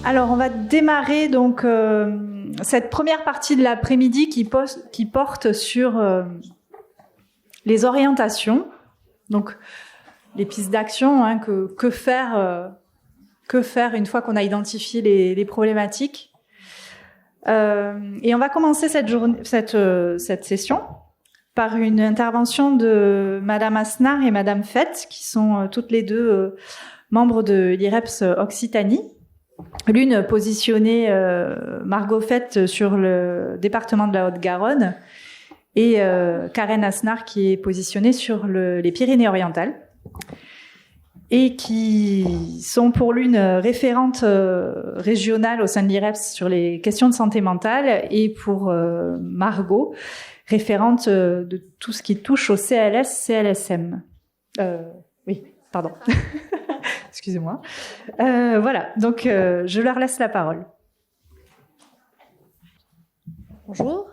Alors, on va démarrer donc cette première partie de l'après-midi qui porte sur les orientations, donc les pistes d'action, hein, que faire une fois qu'on a identifié les problématiques. Et on va commencer cette session par une intervention de Madame Asnar et Madame Fett, qui sont toutes les deux membres de l'IREPS Occitanie. L'une positionnée, Margot Fett, sur le département de la Haute-Garonne, et Karen Asnar qui est positionnée sur les Pyrénées-Orientales, et qui sont pour l'une référente régionale au sein de l'IREPS sur les questions de santé mentale, et pour Margot, référente de tout ce qui touche au CLS-CLSM. Oui, pardon. Excusez-moi. Voilà, donc je leur laisse la parole. Bonjour.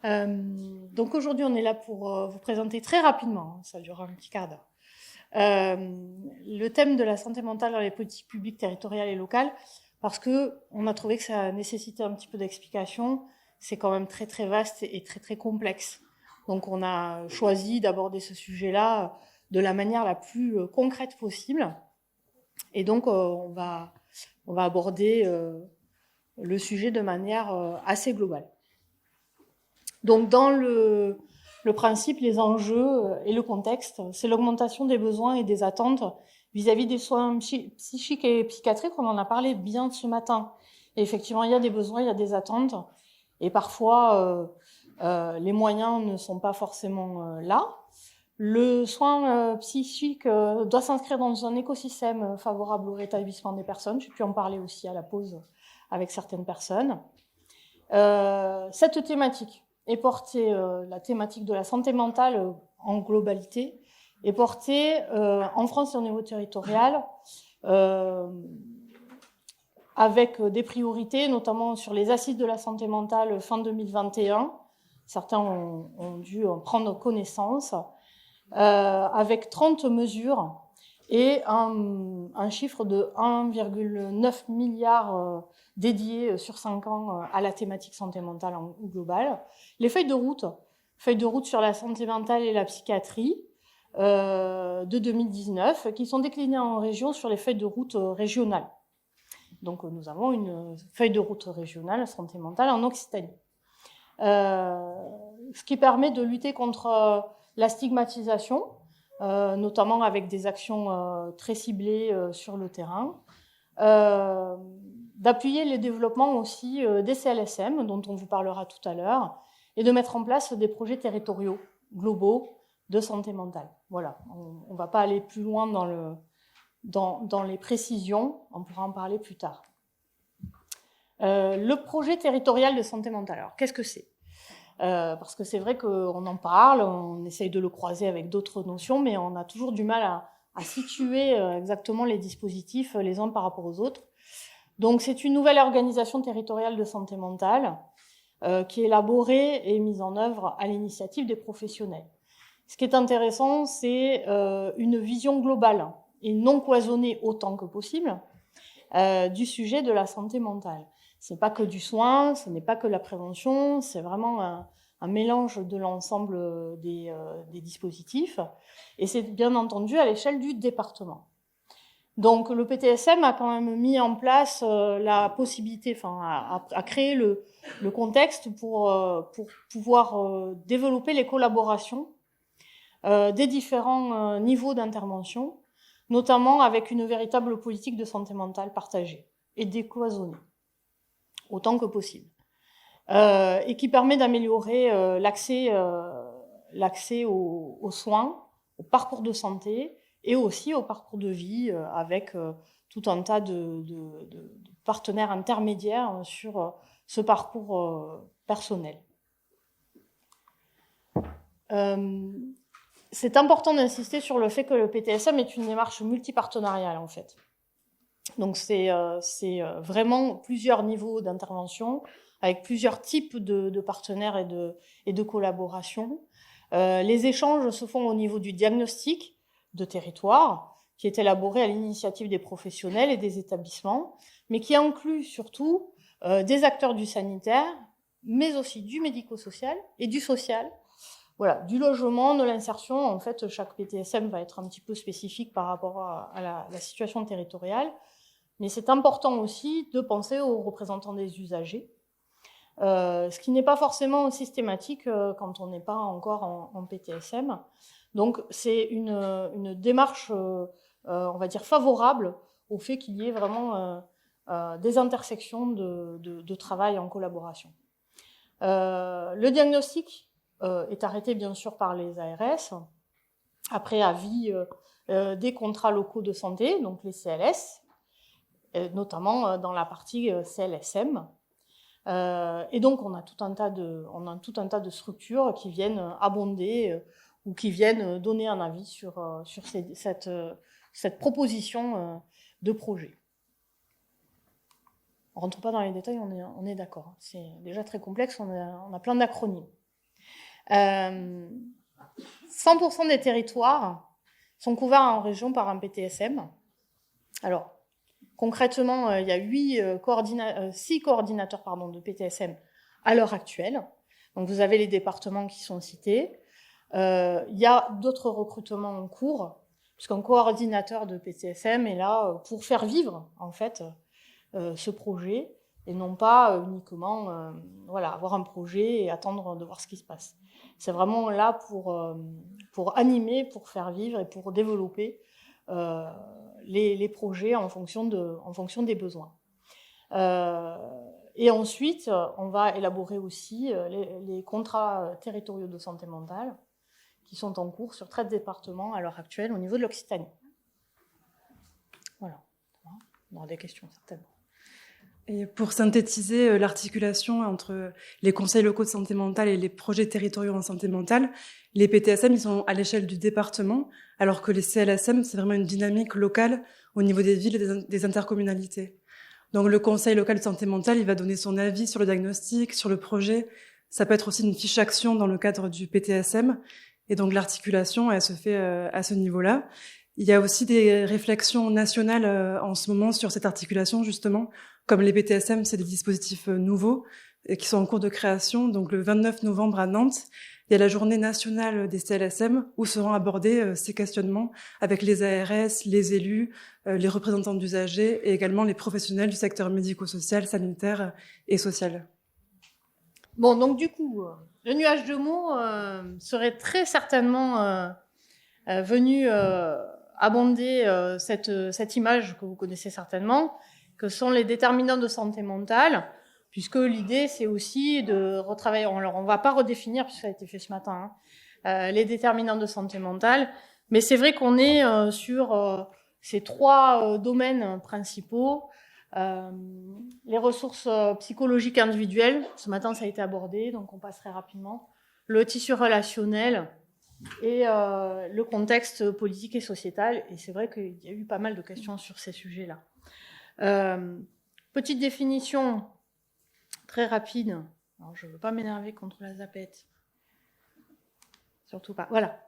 Donc aujourd'hui, on est là pour vous présenter très rapidement, ça durera un petit quart d'heure, le thème de la santé mentale dans les politiques publiques territoriales et locales, parce qu'on a trouvé que ça nécessitait un petit peu d'explication. C'est quand même très très vaste et très très complexe. Donc on a choisi d'aborder ce sujet-là de la manière la plus concrète possible. Et donc, on va aborder le sujet de manière assez globale. Donc, dans le principe, les enjeux et le contexte, c'est l'augmentation des besoins et des attentes vis-à-vis des soins psychiques et psychiatriques. On en a parlé bien ce matin. Et effectivement, il y a des besoins, il y a des attentes. Et parfois, les moyens ne sont pas forcément là. Le soin psychique doit s'inscrire dans un écosystème favorable au rétablissement des personnes. J'ai pu en parler aussi à la pause avec certaines personnes. Cette thématique est portée, la thématique de la santé mentale en globalité, est portée en France et au niveau territorial, avec des priorités, notamment sur les assises de la santé mentale fin 2021. Certains ont dû en prendre connaissance. Avec 30 mesures et un chiffre de 1,9 milliard dédié sur 5 ans à la thématique santé mentale en global. Les feuilles de route sur la santé mentale et la psychiatrie de 2019, qui sont déclinées en région sur les feuilles de route régionales. Donc nous avons une feuille de route régionale santé mentale en Occitanie. Ce qui permet de lutter contre la stigmatisation, notamment avec des actions très ciblées sur le terrain, d'appuyer les développements aussi des CLSM, dont on vous parlera tout à l'heure, et de mettre en place des projets territoriaux globaux de santé mentale. Voilà, on ne va pas aller plus loin dans les précisions, on pourra en parler plus tard. Le projet territorial de santé mentale, alors qu'est-ce que c'est ? Parce que c'est vrai qu'on en parle, on essaye de le croiser avec d'autres notions, mais on a toujours du mal à situer exactement les dispositifs les uns par rapport aux autres. Donc c'est une nouvelle organisation territoriale de santé mentale qui est élaborée et mise en œuvre à l'initiative des professionnels. Ce qui est intéressant, c'est une vision globale et non cloisonnée autant que possible du sujet de la santé mentale. Ce n'est pas que du soin, ce n'est pas que la prévention, c'est vraiment un mélange de l'ensemble des dispositifs. Et c'est bien entendu à l'échelle du département. Donc le PTSM a quand même mis en place la possibilité, a créé le contexte pour pouvoir développer les collaborations des différents niveaux d'intervention, notamment avec une véritable politique de santé mentale partagée et décloisonnée, autant que possible, et qui permet d'améliorer l'accès aux soins, au parcours de santé et aussi au parcours de vie avec tout un tas de partenaires intermédiaires sur ce parcours personnel. C'est important d'insister sur le fait que le PTSM est une démarche multipartenariale en fait. Donc c'est vraiment plusieurs niveaux d'intervention avec plusieurs types de partenaires et de collaboration. Les échanges se font au niveau du diagnostic de territoire qui est élaboré à l'initiative des professionnels et des établissements, mais qui inclut surtout des acteurs du sanitaire, mais aussi du médico-social et du social. Voilà, du logement, de l'insertion. En fait, chaque PTSM va être un petit peu spécifique par rapport à la situation territoriale. Mais c'est important aussi de penser aux représentants des usagers, ce qui n'est pas forcément systématique quand on n'est pas encore en PTSM. Donc, c'est une démarche, on va dire, favorable au fait qu'il y ait vraiment des intersections de travail en collaboration. Le diagnostic est arrêté bien sûr par les ARS, après avis des contrats locaux de santé, donc les CLS, notamment dans la partie CLSM. Et donc on a tout un tas de structures qui viennent abonder ou qui viennent donner un avis sur cette proposition de projet. On ne rentre pas dans les détails, on est d'accord. C'est déjà très complexe, on a plein d'acronymes. 100% des territoires sont couverts en région par un PTSM. Alors, concrètement, il y a 6 coordinateurs de PTSM à l'heure actuelle. Donc, vous avez les départements qui sont cités. Il y a d'autres recrutements en cours, puisqu'un coordinateur de PTSM est là pour faire vivre, en fait, ce projet, et non pas uniquement avoir un projet et attendre de voir ce qui se passe. C'est vraiment là pour animer, pour faire vivre et pour développer les projets en fonction des besoins. Et ensuite, on va élaborer aussi les contrats territoriaux de santé mentale qui sont en cours sur 13 départements à l'heure actuelle au niveau de l'Occitanie. Voilà. On aura des questions certainement. Et pour synthétiser l'articulation entre les conseils locaux de santé mentale et les projets territoriaux en santé mentale, les PTSM, ils sont à l'échelle du département, alors que les CLSM, c'est vraiment une dynamique locale au niveau des villes et des intercommunalités. Donc le conseil local de santé mentale, il va donner son avis sur le diagnostic, sur le projet. Ça peut être aussi une fiche action dans le cadre du PTSM. Et donc l'articulation, elle se fait à ce niveau-là. Il y a aussi des réflexions nationales en ce moment sur cette articulation, justement. Comme les PTSM, c'est des dispositifs nouveaux qui sont en cours de création. Donc le 29 novembre à Nantes, il y a la journée nationale des CLSM où seront abordés ces questionnements avec les ARS, les élus, les représentants d'usagers et également les professionnels du secteur médico-social, sanitaire et social. Bon, donc du coup, le nuage de mots serait très certainement venu abonder cette image que vous connaissez certainement, que sont les déterminants de santé mentale, puisque l'idée, c'est aussi de retravailler. Alors, on ne va pas redéfinir, puisque ça a été fait ce matin, les déterminants de santé mentale, mais c'est vrai qu'on est sur ces 3 domaines principaux. Les ressources psychologiques individuelles, ce matin, ça a été abordé, donc on passerait rapidement. Le tissu relationnel et le contexte politique et sociétal. Et c'est vrai qu'il y a eu pas mal de questions sur ces sujets-là. Petite définition très rapide. Alors, je ne veux pas m'énerver contre la zapette. Surtout pas. Voilà.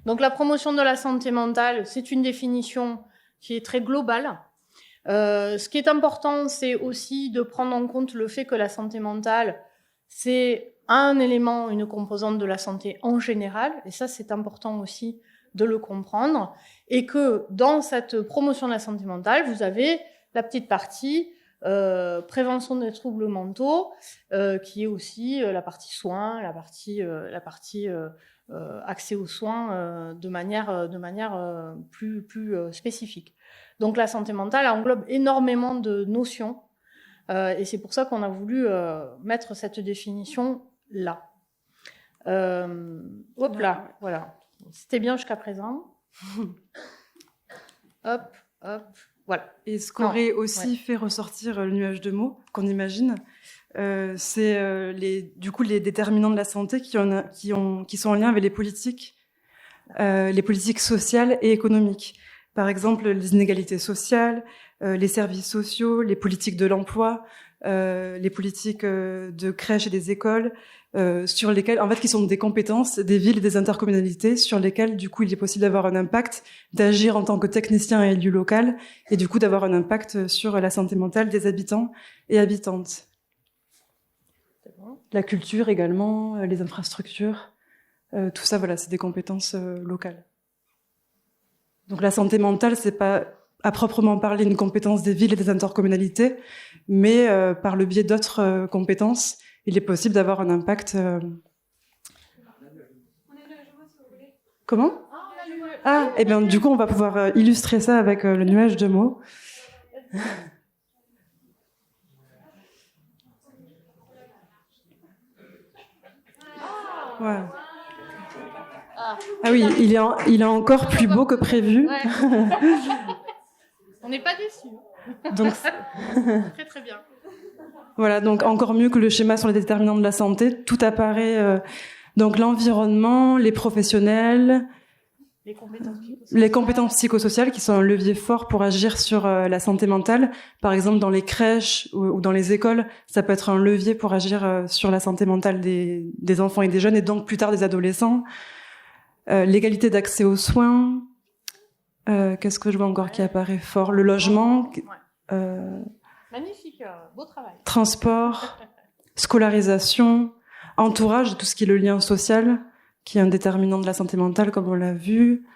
Donc, la promotion de la santé mentale, c'est une définition qui est très globale. Ce qui est important, c'est aussi de prendre en compte le fait que la santé mentale, c'est un élément, une composante de la santé en général. Et ça, c'est important aussi de le comprendre, et que dans cette promotion de la santé mentale, vous avez la petite partie prévention des troubles mentaux, qui est aussi la partie soins, la partie accès aux soins de manière plus spécifique. Donc la santé mentale englobe énormément de notions, et c'est pour ça qu'on a voulu mettre cette définition là. Hop là, voilà. C'était bien jusqu'à présent. Hop, voilà. Et ce qu'aurait aussi fait ressortir le nuage de mots, qu'on imagine, c'est les déterminants de la santé qui sont en lien avec les politiques sociales et économiques. Par exemple, les inégalités sociales, les services sociaux, les politiques de l'emploi, les politiques de crèches et des écoles, sur lesquelles, en fait, qui sont des compétences des villes et des intercommunalités, sur lesquelles, du coup, il est possible d'avoir un impact, d'agir en tant que technicien et élu local, et du coup, d'avoir un impact sur la santé mentale des habitants et habitantes. La culture également, les infrastructures, tout ça, voilà, c'est des compétences locales. Donc la santé mentale, c'est pas à proprement parler une compétence des villes et des intercommunalités, mais par le biais d'autres compétences, il est possible d'avoir un impact. Comment ? Ah, et bien du coup, on va pouvoir illustrer ça avec le nuage de mots. Ouais. Ah oui, il est encore plus beau que prévu. Ouais. On n'est pas déçus. Donc, très très bien. Voilà, donc encore mieux que le schéma sur les déterminants de la santé, tout apparaît. Donc l'environnement, les professionnels, les compétences psychosociales qui sont un levier fort pour agir sur la santé mentale. Par exemple, dans les crèches ou dans les écoles, ça peut être un levier pour agir sur la santé mentale des enfants et des jeunes, et donc plus tard des adolescents. L'égalité d'accès aux soins. Qu'est-ce que je vois encore qui apparaît fort ? Le logement. Magnifique, beau travail. Transport, scolarisation, entourage, tout ce qui est le lien social, qui est un déterminant de la santé mentale, comme on l'a vu.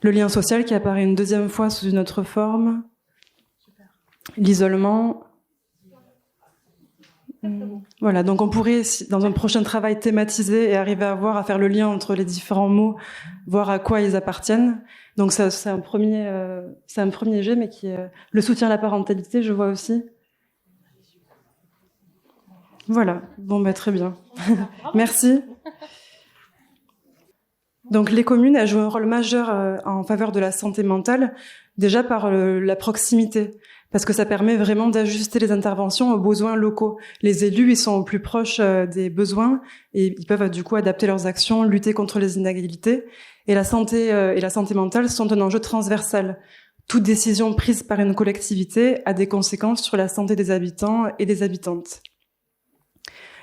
Le lien social qui apparaît une deuxième fois sous une autre forme. L'isolement. Voilà, donc on pourrait, dans un prochain travail, thématiser et arriver à faire le lien entre les différents mots, voir à quoi ils appartiennent. Donc ça, c'est un premier jet, mais qui est le soutien à la parentalité, je vois aussi. Voilà, bon très bien. Merci. Donc les communes, elles jouent un rôle majeur en faveur de la santé mentale, déjà par la proximité, parce que ça permet vraiment d'ajuster les interventions aux besoins locaux. Les élus, ils sont au plus proche des besoins et ils peuvent du coup adapter leurs actions, lutter contre les inégalités. Et la santé mentale sont un enjeu transversal. Toute décision prise par une collectivité a des conséquences sur la santé des habitants et des habitantes.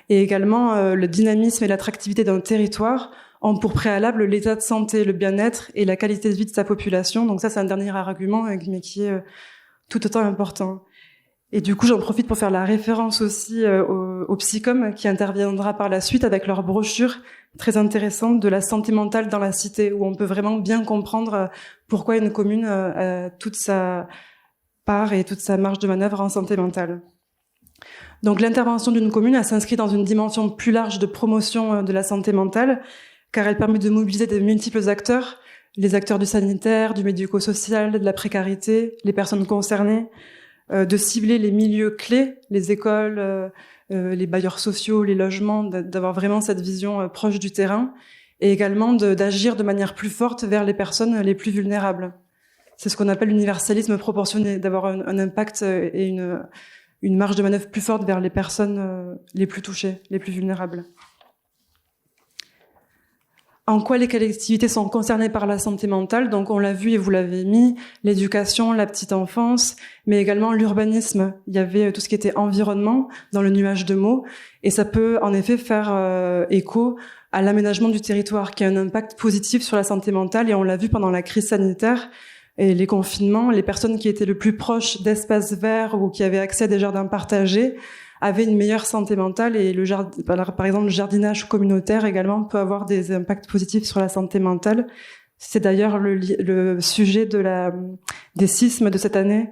Et également, le dynamisme et l'attractivité d'un territoire ont pour préalable l'état de santé, le bien-être et la qualité de vie de sa population. Donc ça, c'est un dernier argument, mais qui est tout autant important. Et du coup, j'en profite pour faire la référence aussi au Psycom qui interviendra par la suite avec leur brochure très intéressante de la santé mentale dans la cité, où on peut vraiment bien comprendre pourquoi une commune a toute sa part et toute sa marge de manœuvre en santé mentale. Donc l'intervention d'une commune, elle s'inscrit dans une dimension plus large de promotion de la santé mentale, car elle permet de mobiliser de multiples acteurs, les acteurs du sanitaire, du médico-social, de la précarité, les personnes concernées, de cibler les milieux clés, les écoles, les bailleurs sociaux, les logements, d'avoir vraiment cette vision proche du terrain, et également d'agir de manière plus forte vers les personnes les plus vulnérables. C'est ce qu'on appelle l'universalisme proportionné, d'avoir un impact et une marge de manœuvre plus forte vers les personnes les plus touchées, les plus vulnérables. En quoi les collectivités sont concernées par la santé mentale? Donc on l'a vu et vous l'avez mis, l'éducation, la petite enfance, mais également l'urbanisme. Il y avait tout ce qui était environnement dans le nuage de mots, et ça peut en effet faire écho à l'aménagement du territoire, qui a un impact positif sur la santé mentale, et on l'a vu pendant la crise sanitaire et les confinements. Les personnes qui étaient le plus proches d'espaces verts ou qui avaient accès à des jardins partagés avaient une meilleure santé mentale, et par exemple le jardinage communautaire également peut avoir des impacts positifs sur la santé mentale. C'est d'ailleurs le sujet des sismes de cette année,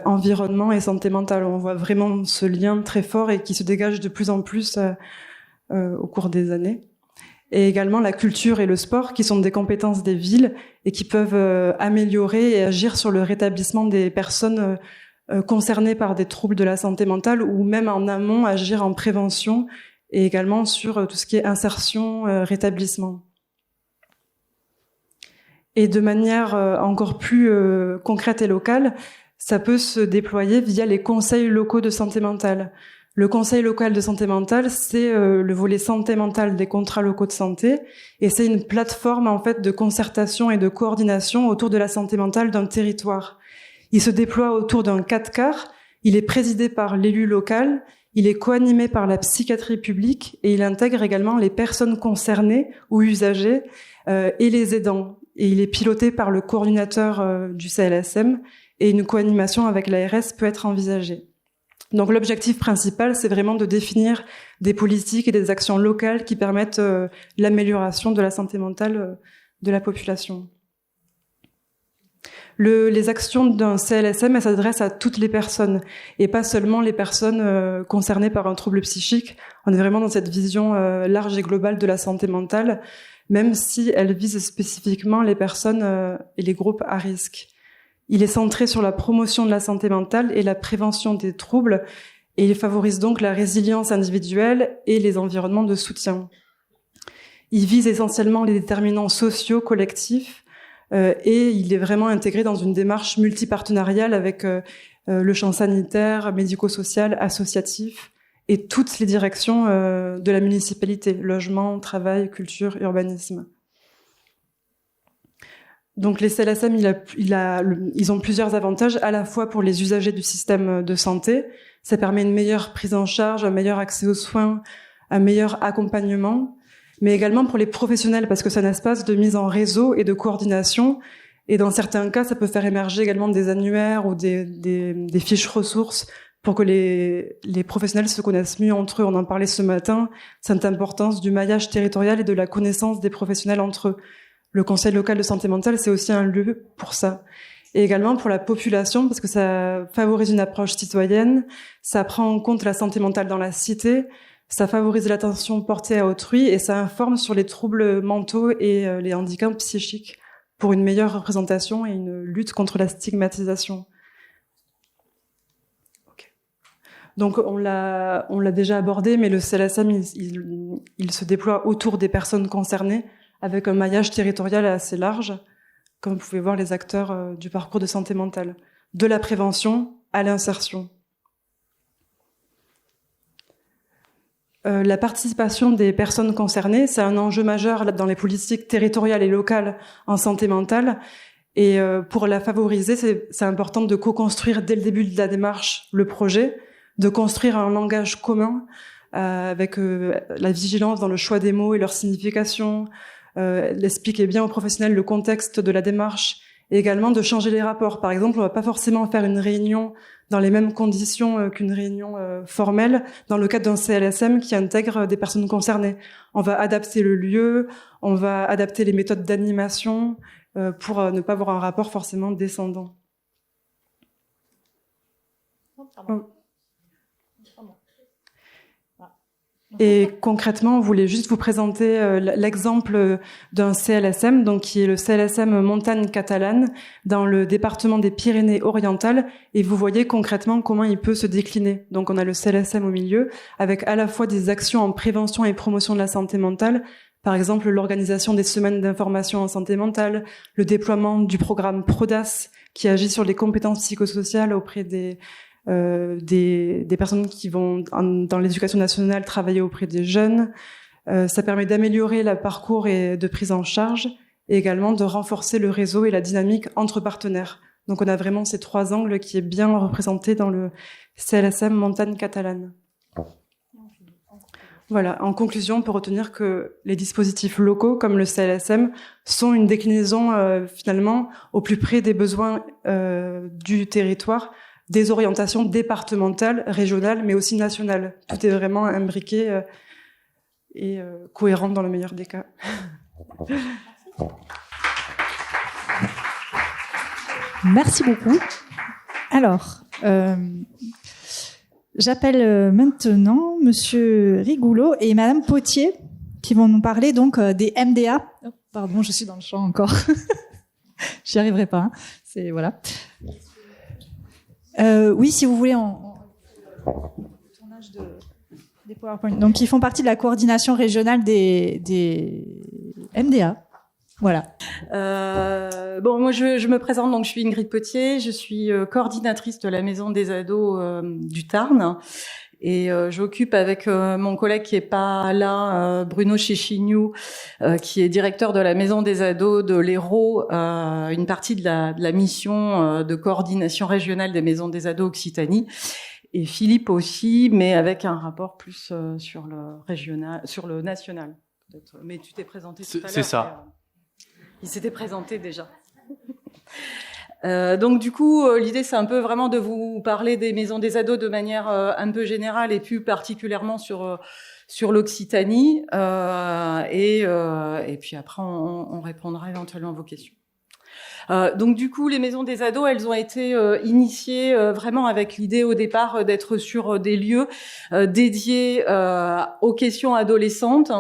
environnement et santé mentale. On voit vraiment ce lien très fort et qui se dégage de plus en plus au cours des années. Et également la culture et le sport, qui sont des compétences des villes et qui peuvent améliorer et agir sur le rétablissement des personnes concernés par des troubles de la santé mentale, ou même en amont agir en prévention, et également sur tout ce qui est insertion, rétablissement. Et de manière encore plus concrète et locale, ça peut se déployer via les conseils locaux de santé mentale. Le conseil local de santé mentale, c'est le volet santé mentale des contrats locaux de santé, et c'est une plateforme en fait de concertation et de coordination autour de la santé mentale d'un territoire. Il se déploie autour d'un 4 quarts. Il est présidé par l'élu local, il est coanimé par la psychiatrie publique et il intègre également les personnes concernées ou usagées et les aidants. Et il est piloté par le coordinateur du CLSM et une coanimation avec l'ARS peut être envisagée. Donc l'objectif principal, c'est vraiment de définir des politiques et des actions locales qui permettent l'amélioration de la santé mentale de la population. Les actions d'un CLSM, elles s'adressent à toutes les personnes et pas seulement les personnes concernées par un trouble psychique. On est vraiment dans cette vision large et globale de la santé mentale, même si elle vise spécifiquement les personnes et les groupes à risque. Il est centré sur la promotion de la santé mentale et la prévention des troubles et il favorise donc la résilience individuelle et les environnements de soutien. Il vise essentiellement les déterminants sociaux collectifs et il est vraiment intégré dans une démarche multipartenariale avec le champ sanitaire, médico-social, associatif et toutes les directions de la municipalité, logement, travail, culture, urbanisme. Donc les CLSM, ils ont plusieurs avantages, à la fois pour les usagers du système de santé, ça permet une meilleure prise en charge, un meilleur accès aux soins, un meilleur accompagnement, mais également pour les professionnels, parce que c'est un espace de mise en réseau et de coordination, et dans certains cas, ça peut faire émerger également des annuaires ou des fiches ressources pour que les professionnels se connaissent mieux entre eux. On en parlait ce matin, cette importance du maillage territorial et de la connaissance des professionnels entre eux. Le conseil local de santé mentale, c'est aussi un lieu pour ça. Et également pour la population, parce que ça favorise une approche citoyenne, ça prend en compte la santé mentale dans la cité, ça favorise l'attention portée à autrui et ça informe sur les troubles mentaux et les handicaps psychiques pour une meilleure représentation et une lutte contre la stigmatisation. Okay. Donc on l'a déjà abordé, mais le CLSM, il se déploie autour des personnes concernées, avec un maillage territorial assez large, comme vous pouvez voir les acteurs du parcours de santé mentale, de la prévention à l'insertion. La participation des personnes concernées, c'est un enjeu majeur dans les politiques territoriales et locales en santé mentale. Et pour la favoriser, c'est important de co-construire dès le début de la démarche le projet, de construire un langage commun avec la vigilance dans le choix des mots et leur signification, expliquer bien aux professionnels le contexte de la démarche et également de changer les rapports. Par exemple, on va pas forcément faire une réunion dans les mêmes conditions qu'une réunion formelle dans le cadre d'un CLSM qui intègre des personnes concernées. On va adapter le lieu, on va adapter les méthodes d'animation pour ne pas avoir un rapport forcément descendant. Et concrètement, on voulait juste vous présenter l'exemple d'un CLSM, donc qui est le CLSM Montagne Catalane, dans le département des Pyrénées-Orientales, et vous voyez concrètement comment il peut se décliner. Donc on a le CLSM au milieu, avec à la fois des actions en prévention et promotion de la santé mentale, par exemple l'organisation des semaines d'information en santé mentale, le déploiement du programme PRODAS, qui agit sur les compétences psychosociales auprès des personnes qui vont dans l'éducation nationale travailler auprès des jeunes. Ça permet d'améliorer le parcours et de prise en charge et également de renforcer le réseau et la dynamique entre partenaires. Donc on a vraiment ces trois angles qui est bien représenté dans le CLSM Montagne Catalane. Voilà, en conclusion, on peut retenir que les dispositifs locaux comme le CLSM sont une déclinaison finalement au plus près des besoins du territoire, des orientations départementales, régionales, mais aussi nationales. Tout est vraiment imbriqué et cohérent dans le meilleur des cas. Merci beaucoup. Alors, j'appelle maintenant Monsieur Rigoulot et Madame Potier qui vont nous parler donc des MDA. Oh, pardon, je suis dans le champ encore. J'y arriverai pas. Hein. C'est voilà. Oui, si vous voulez, tournage des PowerPoint. Donc, ils font partie de la coordination régionale des MDA. Voilà. Bon, moi, je me présente. Donc, je suis Ingrid Potier. Je suis coordinatrice de la Maison des Ados du Tarn. Et j'occupe avec mon collègue qui est pas là, Bruno Chichignou, qui est directeur de la Maison des Ados de l'Hérault, une partie de la mission de coordination régionale des maisons des ados Occitanie. Et Philippe aussi, mais avec un rapport plus sur le régional, sur le national. Peut-être. Mais tu t'es présenté tout à l'heure. C'est ça. Il s'était présenté déjà. Donc du coup, l'idée c'est un peu vraiment de vous parler des maisons des ados de manière un peu générale et plus particulièrement sur l'Occitanie. Et puis après, on répondra éventuellement à vos questions. Donc du coup, les maisons des ados, elles ont été initiées vraiment avec l'idée au départ d'être sur des lieux dédiés aux questions adolescentes,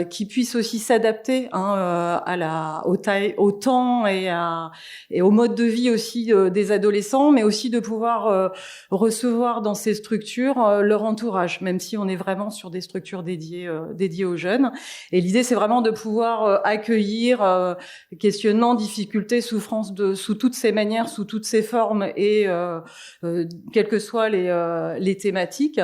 qui puissent aussi s'adapter au temps et au mode de vie aussi des adolescents, mais aussi de pouvoir recevoir dans ces structures leur entourage, même si on est vraiment sur des structures dédiées aux jeunes. Et l'idée, c'est vraiment de pouvoir accueillir questionnements, difficultés, souffrances sous toutes ces manières, sous toutes ces formes et quelles que soient les thématiques,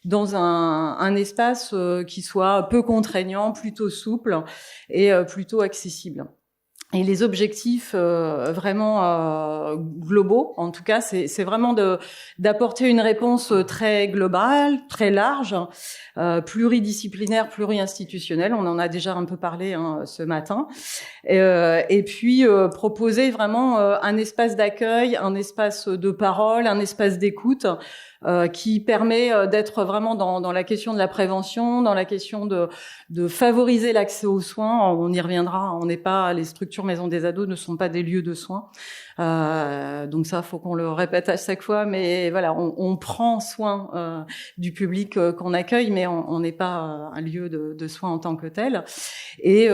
dans un espace qui soit peu contraignant, plutôt souple et plutôt accessible. Et les objectifs vraiment globaux, en tout cas, c'est vraiment d'apporter une réponse très globale, très large, pluridisciplinaire, pluri-institutionnelle. On en a déjà un peu parlé ce matin. Et puis proposer vraiment un espace d'accueil, un espace de parole, un espace d'écoute, qui permet d'être vraiment dans la question de la prévention, dans la question de favoriser l'accès aux soins. On y reviendra. Les structures maisons des ados ne sont pas des lieux de soins. Donc ça, faut qu'on le répète à chaque fois. Mais voilà, on prend soin du public qu'on accueille, mais on n'est pas un lieu de soins en tant que tel. Et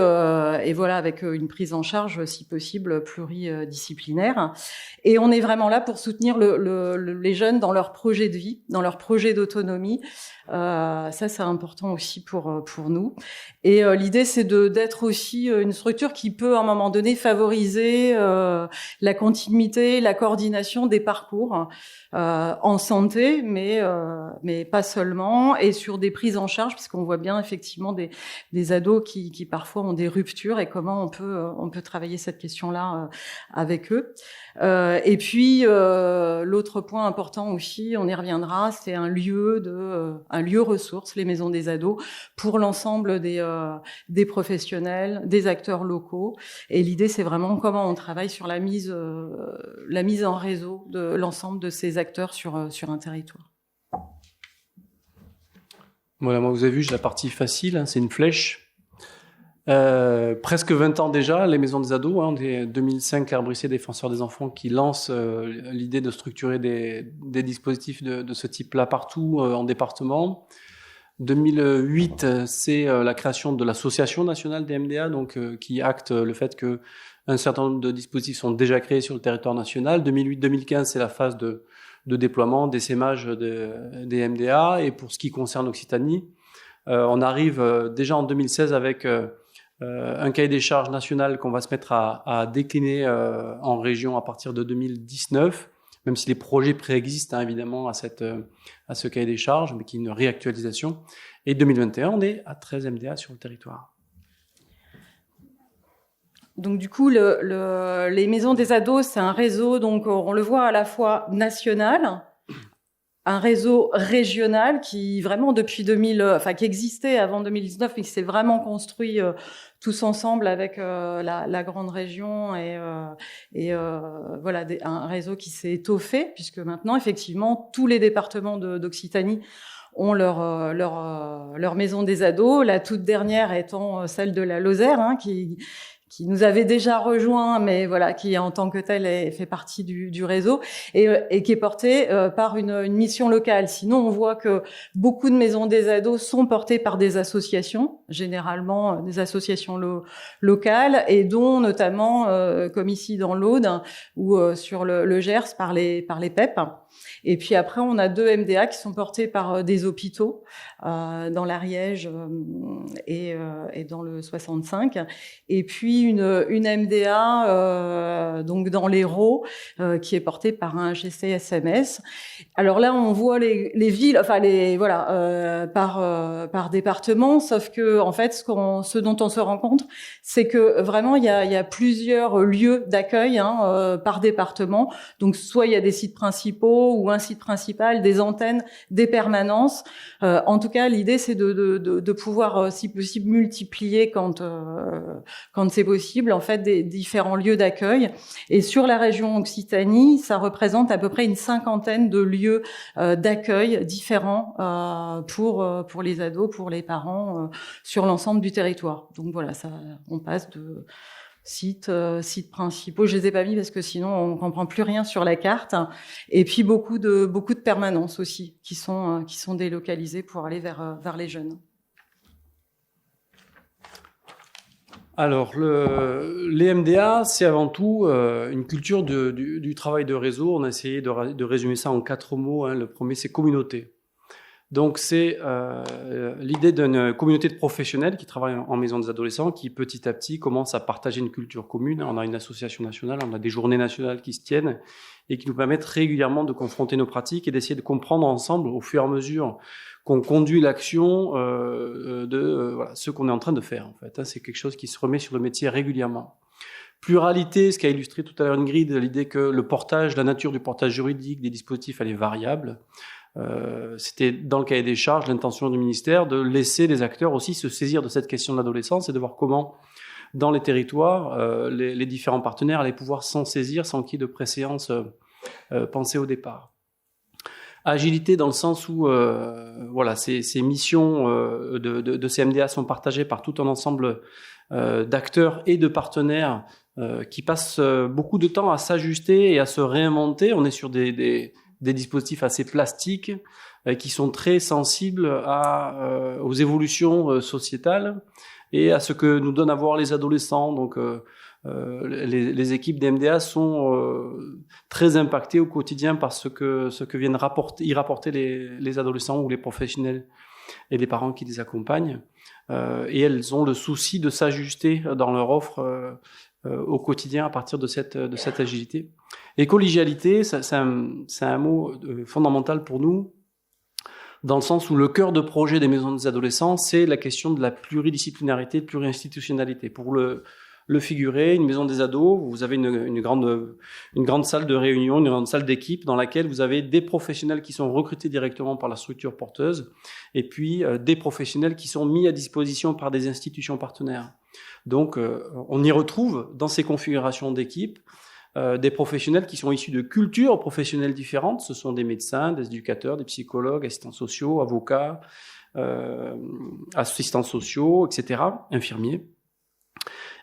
voilà, avec une prise en charge, si possible, pluridisciplinaire. Et on est vraiment là pour soutenir les jeunes dans leur projet de vie, dans leur projet d'autonomie. Ça, c'est important aussi pour nous. Et l'idée, c'est d'être aussi une structure qui peut, à un moment donné, favoriser la continuité, la coordination des parcours en santé, mais pas seulement, et sur des prises en charge, puisqu'on voit bien effectivement des ados qui parfois ont des ruptures, et comment on peut travailler cette question-là avec eux. Et puis l'autre point important aussi, on y reviendra, c'est un lieu ressource, les maisons des ados, pour l'ensemble des professionnels, des acteurs locaux. Et l'idée, c'est vraiment comment on travaille sur la mise en réseau de l'ensemble de ces acteurs sur un territoire. Voilà, moi vous avez vu, j'ai la partie facile, c'est une flèche. Presque 20 ans déjà, les maisons des ados, dès 2005, l'Arbre Brissier Défenseur des enfants qui lance l'idée de structurer des dispositifs de ce type-là partout en département. 2008, c'est la création de l'Association nationale des MDA, donc qui acte le fait que un certain nombre de dispositifs sont déjà créés sur le territoire national. 2008-2015, c'est la phase de déploiement, d'essaimage des MDA. Et pour ce qui concerne l'Occitanie, on arrive déjà en 2016 avec un cahier des charges national qu'on va se mettre à décliner en région à partir de 2019, même si les projets préexistent évidemment à ce cahier des charges, mais qui est une réactualisation. Et 2021, on est à 13 MDA sur le territoire. Donc du coup, les maisons des ados, c'est un réseau, donc on le voit à la fois national, un réseau régional qui vraiment depuis qui existait avant 2019, mais qui s'est vraiment construit tous ensemble avec la grande région et voilà un réseau qui s'est étoffé, puisque maintenant effectivement tous les départements d'Occitanie ont leur maison des ados, la toute dernière étant celle de la Lozère, qui nous avait déjà rejoint, mais voilà, qui en tant que telle fait partie du réseau et qui est portée par une mission locale. Sinon, on voit que beaucoup de maisons des ados sont portées par des associations, généralement des associations locales, et dont notamment, comme ici dans l'Aude ou sur le Gers, par les PEP. Et puis après, on a 2 MDA qui sont portés par des hôpitaux dans l'Ariège et dans le 65. Et puis une MDA donc dans l'Hérault qui est portée par un GCSMS. Alors là, on voit les villes, enfin par département, sauf que en fait, ce dont on se rend compte, c'est que vraiment il y a plusieurs lieux d'accueil par département. Donc soit il y a des sites principaux ou un site principal, des antennes, des permanences. En tout cas, l'idée c'est de pouvoir, si possible, multiplier quand c'est possible, en fait, des différents lieux d'accueil. Et sur la région Occitanie, ça représente à peu près une 50aine de lieux d'accueil différents pour les ados, pour les parents sur l'ensemble du territoire. Donc voilà, ça, on passe de sites principaux. Je les ai pas mis parce que sinon on comprend plus rien sur la carte. Et puis beaucoup de permanences aussi qui sont délocalisées pour aller vers les jeunes. Alors, les MDA, c'est avant tout une culture du travail de réseau. On a essayé de résumer ça en 4 mots. Le premier, c'est communauté. Donc, c'est l'idée d'une communauté de professionnels qui travaillent en maison des adolescents, qui petit à petit commencent à partager une culture commune. On a une association nationale, on a des journées nationales qui se tiennent et qui nous permettent régulièrement de confronter nos pratiques et d'essayer de comprendre ensemble, au fur et à mesure qu'on conduit l'action voilà, ce qu'on est en train de faire. En fait, c'est quelque chose qui se remet sur le métier régulièrement. Pluralité, ce qu'a illustré tout à l'heure Ingrid, l'idée que la nature du portage juridique des dispositifs, elle est variable. C'était dans le cahier des charges l'intention du ministère de laisser les acteurs aussi se saisir de cette question de l'adolescence et de voir comment, dans les territoires, les différents partenaires allaient pouvoir s'en saisir sans qu'il y ait de préséance pensée au départ. Agilité dans le sens où voilà, ces missions de CMDA sont partagées par tout un ensemble d'acteurs et de partenaires qui passent beaucoup de temps à s'ajuster et à se réinventer. On est sur des dispositifs assez plastiques qui sont très sensibles aux évolutions sociétales et à ce que nous donnent à voir les adolescents. Donc les équipes d'MDA sont très impactées au quotidien par ce que viennent y rapporter les adolescents ou les professionnels et les parents qui les accompagnent. Et elles ont le souci de s'ajuster dans leur offre au quotidien à partir de cette agilité. Et collégialité, c'est un mot fondamental pour nous, dans le sens où le cœur de projet des maisons des adolescents, c'est la question de la pluridisciplinarité, de pluri-institutionnalité. Pour le figurer, une maison des ados, vous avez une grande salle de réunion, une grande salle d'équipe dans laquelle vous avez des professionnels qui sont recrutés directement par la structure porteuse et puis des professionnels qui sont mis à disposition par des institutions partenaires. Donc, on y retrouve dans ces configurations d'équipe des professionnels qui sont issus de cultures professionnelles différentes. Ce sont des médecins, des éducateurs, des psychologues, assistants sociaux, avocats, assistants sociaux, etc., infirmiers,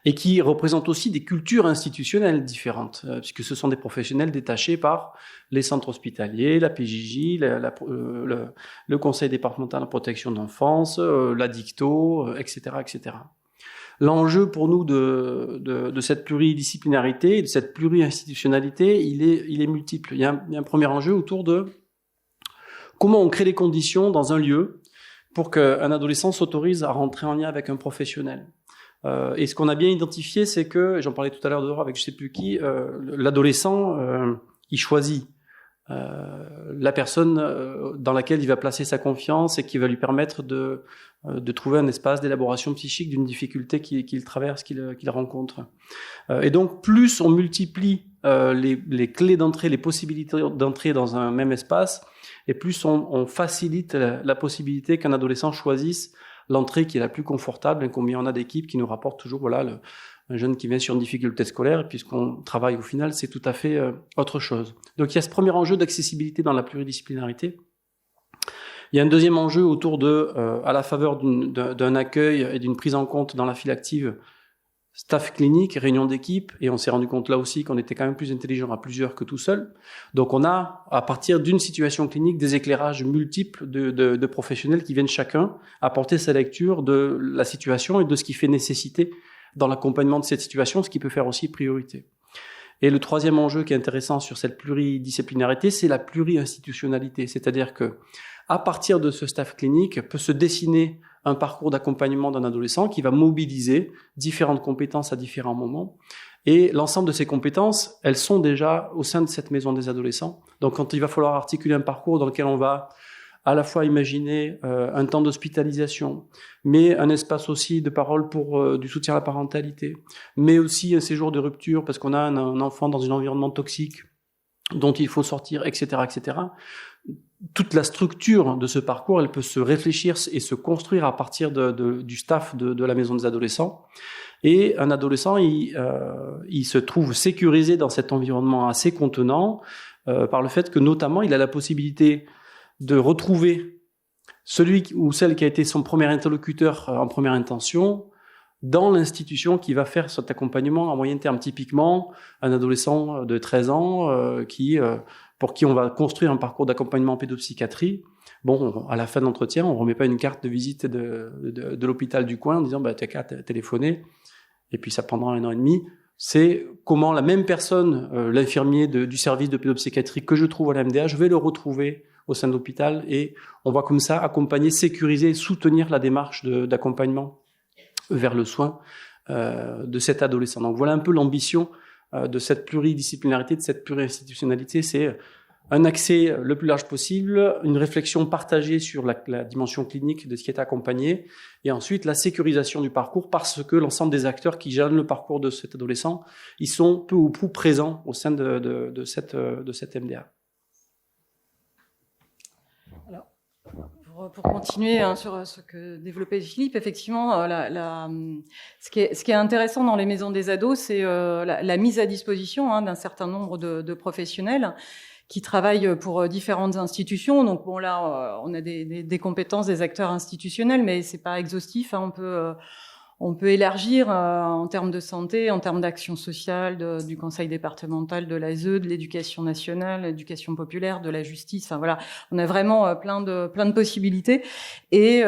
et qui représentent aussi des cultures institutionnelles différentes, puisque ce sont des professionnels détachés par les centres hospitaliers, la PJJ, le Conseil départemental de protection de l'enfance, la DICTO, etc., etc. L'enjeu pour nous de cette pluridisciplinarité, de cette pluri-institutionnalité, il est multiple. Il y a un premier enjeu autour de comment on crée les conditions dans un lieu pour qu'un adolescent s'autorise à rentrer en lien avec un professionnel. Et ce qu'on a bien identifié, c'est que, j'en parlais tout à l'heure dehors avec je sais plus qui, l'adolescent, il choisit la personne dans laquelle il va placer sa confiance et qui va lui permettre de trouver un espace d'élaboration psychique d'une difficulté qu'il traverse, qu'il rencontre. Et donc, plus on multiplie les clés d'entrée, les possibilités d'entrée dans un même espace, et plus on facilite la possibilité qu'un adolescent choisisse l'entrée qui est la plus confortable, et combien on a d'équipes qui nous rapportent toujours, voilà, un jeune qui vient sur une difficulté scolaire, et puisqu'on travaille au final, c'est tout à fait autre chose. Donc il y a ce premier enjeu d'accessibilité dans la pluridisciplinarité. Il y a un deuxième enjeu autour à la faveur d'un accueil et d'une prise en compte dans la file active, staff clinique, réunion d'équipe, et on s'est rendu compte là aussi qu'on était quand même plus intelligent à plusieurs que tout seul. Donc on a, à partir d'une situation clinique, des éclairages multiples de professionnels qui viennent chacun apporter sa lecture de la situation et de ce qui fait nécessité dans l'accompagnement de cette situation, ce qui peut faire aussi priorité. Et le troisième enjeu qui est intéressant sur cette pluridisciplinarité, c'est la pluri-institutionnalité. C'est-à-dire que, à partir de ce staff clinique, peut se dessiner un parcours d'accompagnement d'un adolescent qui va mobiliser différentes compétences à différents moments. Et l'ensemble de ces compétences, elles sont déjà au sein de cette maison des adolescents. Donc, quand il va falloir articuler un parcours dans lequel on va à la fois imaginer un temps d'hospitalisation, mais un espace aussi de parole pour du soutien à la parentalité, mais aussi un séjour de rupture parce qu'on a un enfant dans un environnement toxique dont il faut sortir, etc., etc. Toute la structure de ce parcours, elle peut se réfléchir et se construire à partir du staff de la maison des adolescents. Et un adolescent, il se trouve sécurisé dans cet environnement assez contenant par le fait que notamment il a la possibilité de retrouver celui ou celle qui a été son premier interlocuteur en première intention dans l'institution qui va faire cet accompagnement à moyen terme. Typiquement, un adolescent de 13 ans pour qui on va construire un parcours d'accompagnement en pédopsychiatrie. Bon, à la fin de l'entretien, on remet pas une carte de visite de l'hôpital du coin en disant t'as qu'à téléphoner et puis ça prendra 1 an et demi. C'est comment la même personne, l'infirmier du service de pédopsychiatrie que je trouve à la MDA, je vais le retrouver au sein de l'hôpital et on va comme ça accompagner, sécuriser, soutenir la démarche d'accompagnement vers le soin de cet adolescent. Donc voilà un peu l'ambition de cette pluridisciplinarité, de cette pluri-institutionnalité. C'est un accès le plus large possible, une réflexion partagée sur la dimension clinique de ce qui est accompagné, et ensuite la sécurisation du parcours parce que l'ensemble des acteurs qui gèrent le parcours de cet adolescent, ils sont peu ou prou présents au sein de cette MDA. Alors, pour continuer sur ce que développait Philippe, effectivement, ce qui est intéressant dans les maisons des ados, c'est la mise à disposition d'un certain nombre de professionnels qui travaillent pour différentes institutions. Donc bon, là, on a des compétences des acteurs institutionnels, mais c'est pas exhaustif. On peut élargir en termes de santé, en termes d'action sociale, du conseil départemental, de l'ASE, de l'éducation nationale, l'éducation populaire, de la justice. Enfin voilà, on a vraiment plein de possibilités et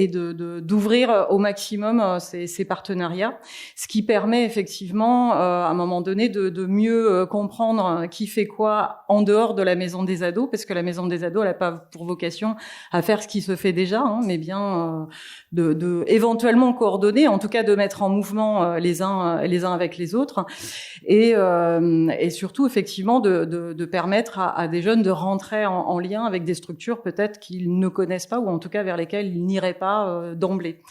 d'ouvrir au maximum ces partenariats, ce qui permet effectivement à un moment donné de mieux comprendre qui fait quoi en dehors de la maison des ados, parce que la maison des ados, elle n'a pas pour vocation à faire ce qui se fait déjà, mais bien de éventuellement coordonner, en tout cas de mettre en mouvement les uns avec les autres, et surtout effectivement de permettre à des jeunes de rentrer en lien avec des structures peut-être qu'ils ne connaissent pas ou en tout cas vers lesquelles ils n'iraient pas d'emblée.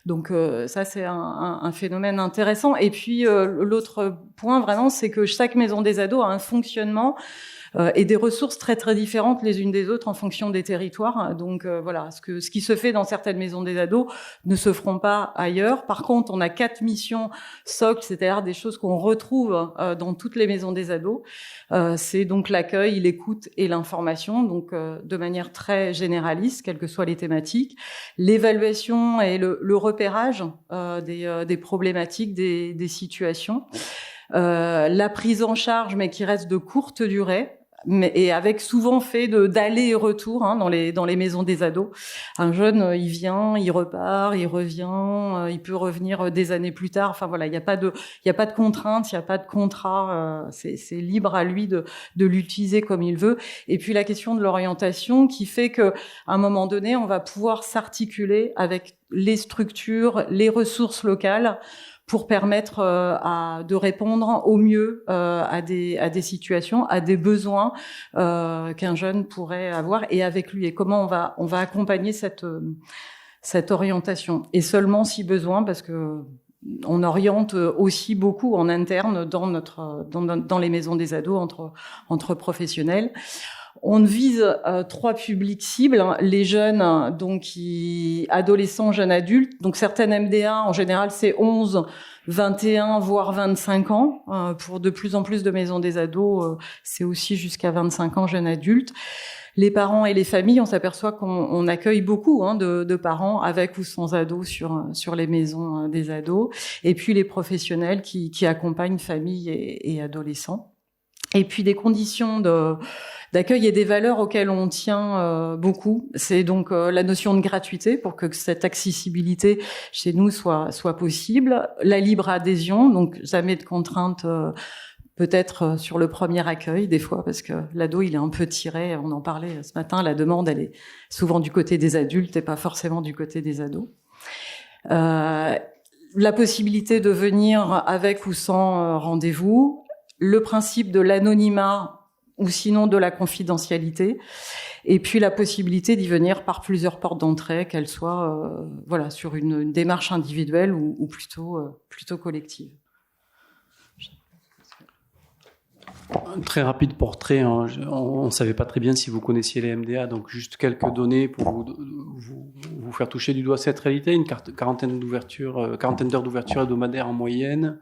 Donc ça c'est un phénomène intéressant. Et puis l'autre point vraiment, c'est que chaque maison des ados a un fonctionnement et des ressources très très différentes les unes des autres en fonction des territoires. Donc voilà, ce qui se fait dans certaines maisons des ados ne se feront pas ailleurs. Par contre, on a 4 missions socles, c'est-à-dire des choses qu'on retrouve dans toutes les maisons des ados. C'est donc l'accueil, l'écoute et l'information, donc de manière très généraliste, quelles que soient les thématiques. L'évaluation et le repérage des problématiques, des situations. La prise en charge, mais qui reste de courte durée, et avec souvent fait d'aller et retour dans les maisons des ados. Un jeune, il vient, il repart, il revient, il peut revenir des années plus tard. Enfin voilà, il y a pas de contrainte, il y a pas de contrat. C'est libre à lui de l'utiliser comme il veut. Et puis la question de l'orientation qui fait que à un moment donné, on va pouvoir s'articuler avec les structures, les ressources locales, pour permettre de répondre au mieux à des situations, à des besoins qu'un jeune pourrait avoir, et avec lui, et comment on va accompagner cette orientation, et seulement si besoin, parce que on oriente aussi beaucoup en interne dans les maisons des ados entre professionnels. On vise 3 publics cibles, les jeunes, donc adolescents, jeunes adultes. Donc certaines MDA, en général, c'est 11, 21, voire 25 ans. Pour de plus en plus de maisons des ados, c'est aussi jusqu'à 25 ans, jeunes adultes. Les parents et les familles, on s'aperçoit qu'on accueille beaucoup de parents avec ou sans ados sur les maisons des ados. Et puis les professionnels qui accompagnent familles et adolescents. Et puis des conditions d'accueil et des valeurs auxquelles on tient beaucoup. C'est donc la notion de gratuité pour que cette accessibilité chez nous soit possible. La libre adhésion, donc jamais de contraintes peut-être sur le premier accueil des fois, parce que l'ado il est un peu tiré, on en parlait ce matin, la demande elle est souvent du côté des adultes et pas forcément du côté des ados. La possibilité de venir avec ou sans rendez-vous, le principe de l'anonymat ou sinon de la confidentialité, et puis la possibilité d'y venir par plusieurs portes d'entrée, qu'elles soient voilà, sur une démarche individuelle ou plutôt collective. Un très rapide portrait, hein. On ne savait pas très bien si vous connaissiez les MDA, donc juste quelques données pour vous faire toucher du doigt cette réalité. Une quarantaine d'heures d'ouverture hebdomadaire en moyenne,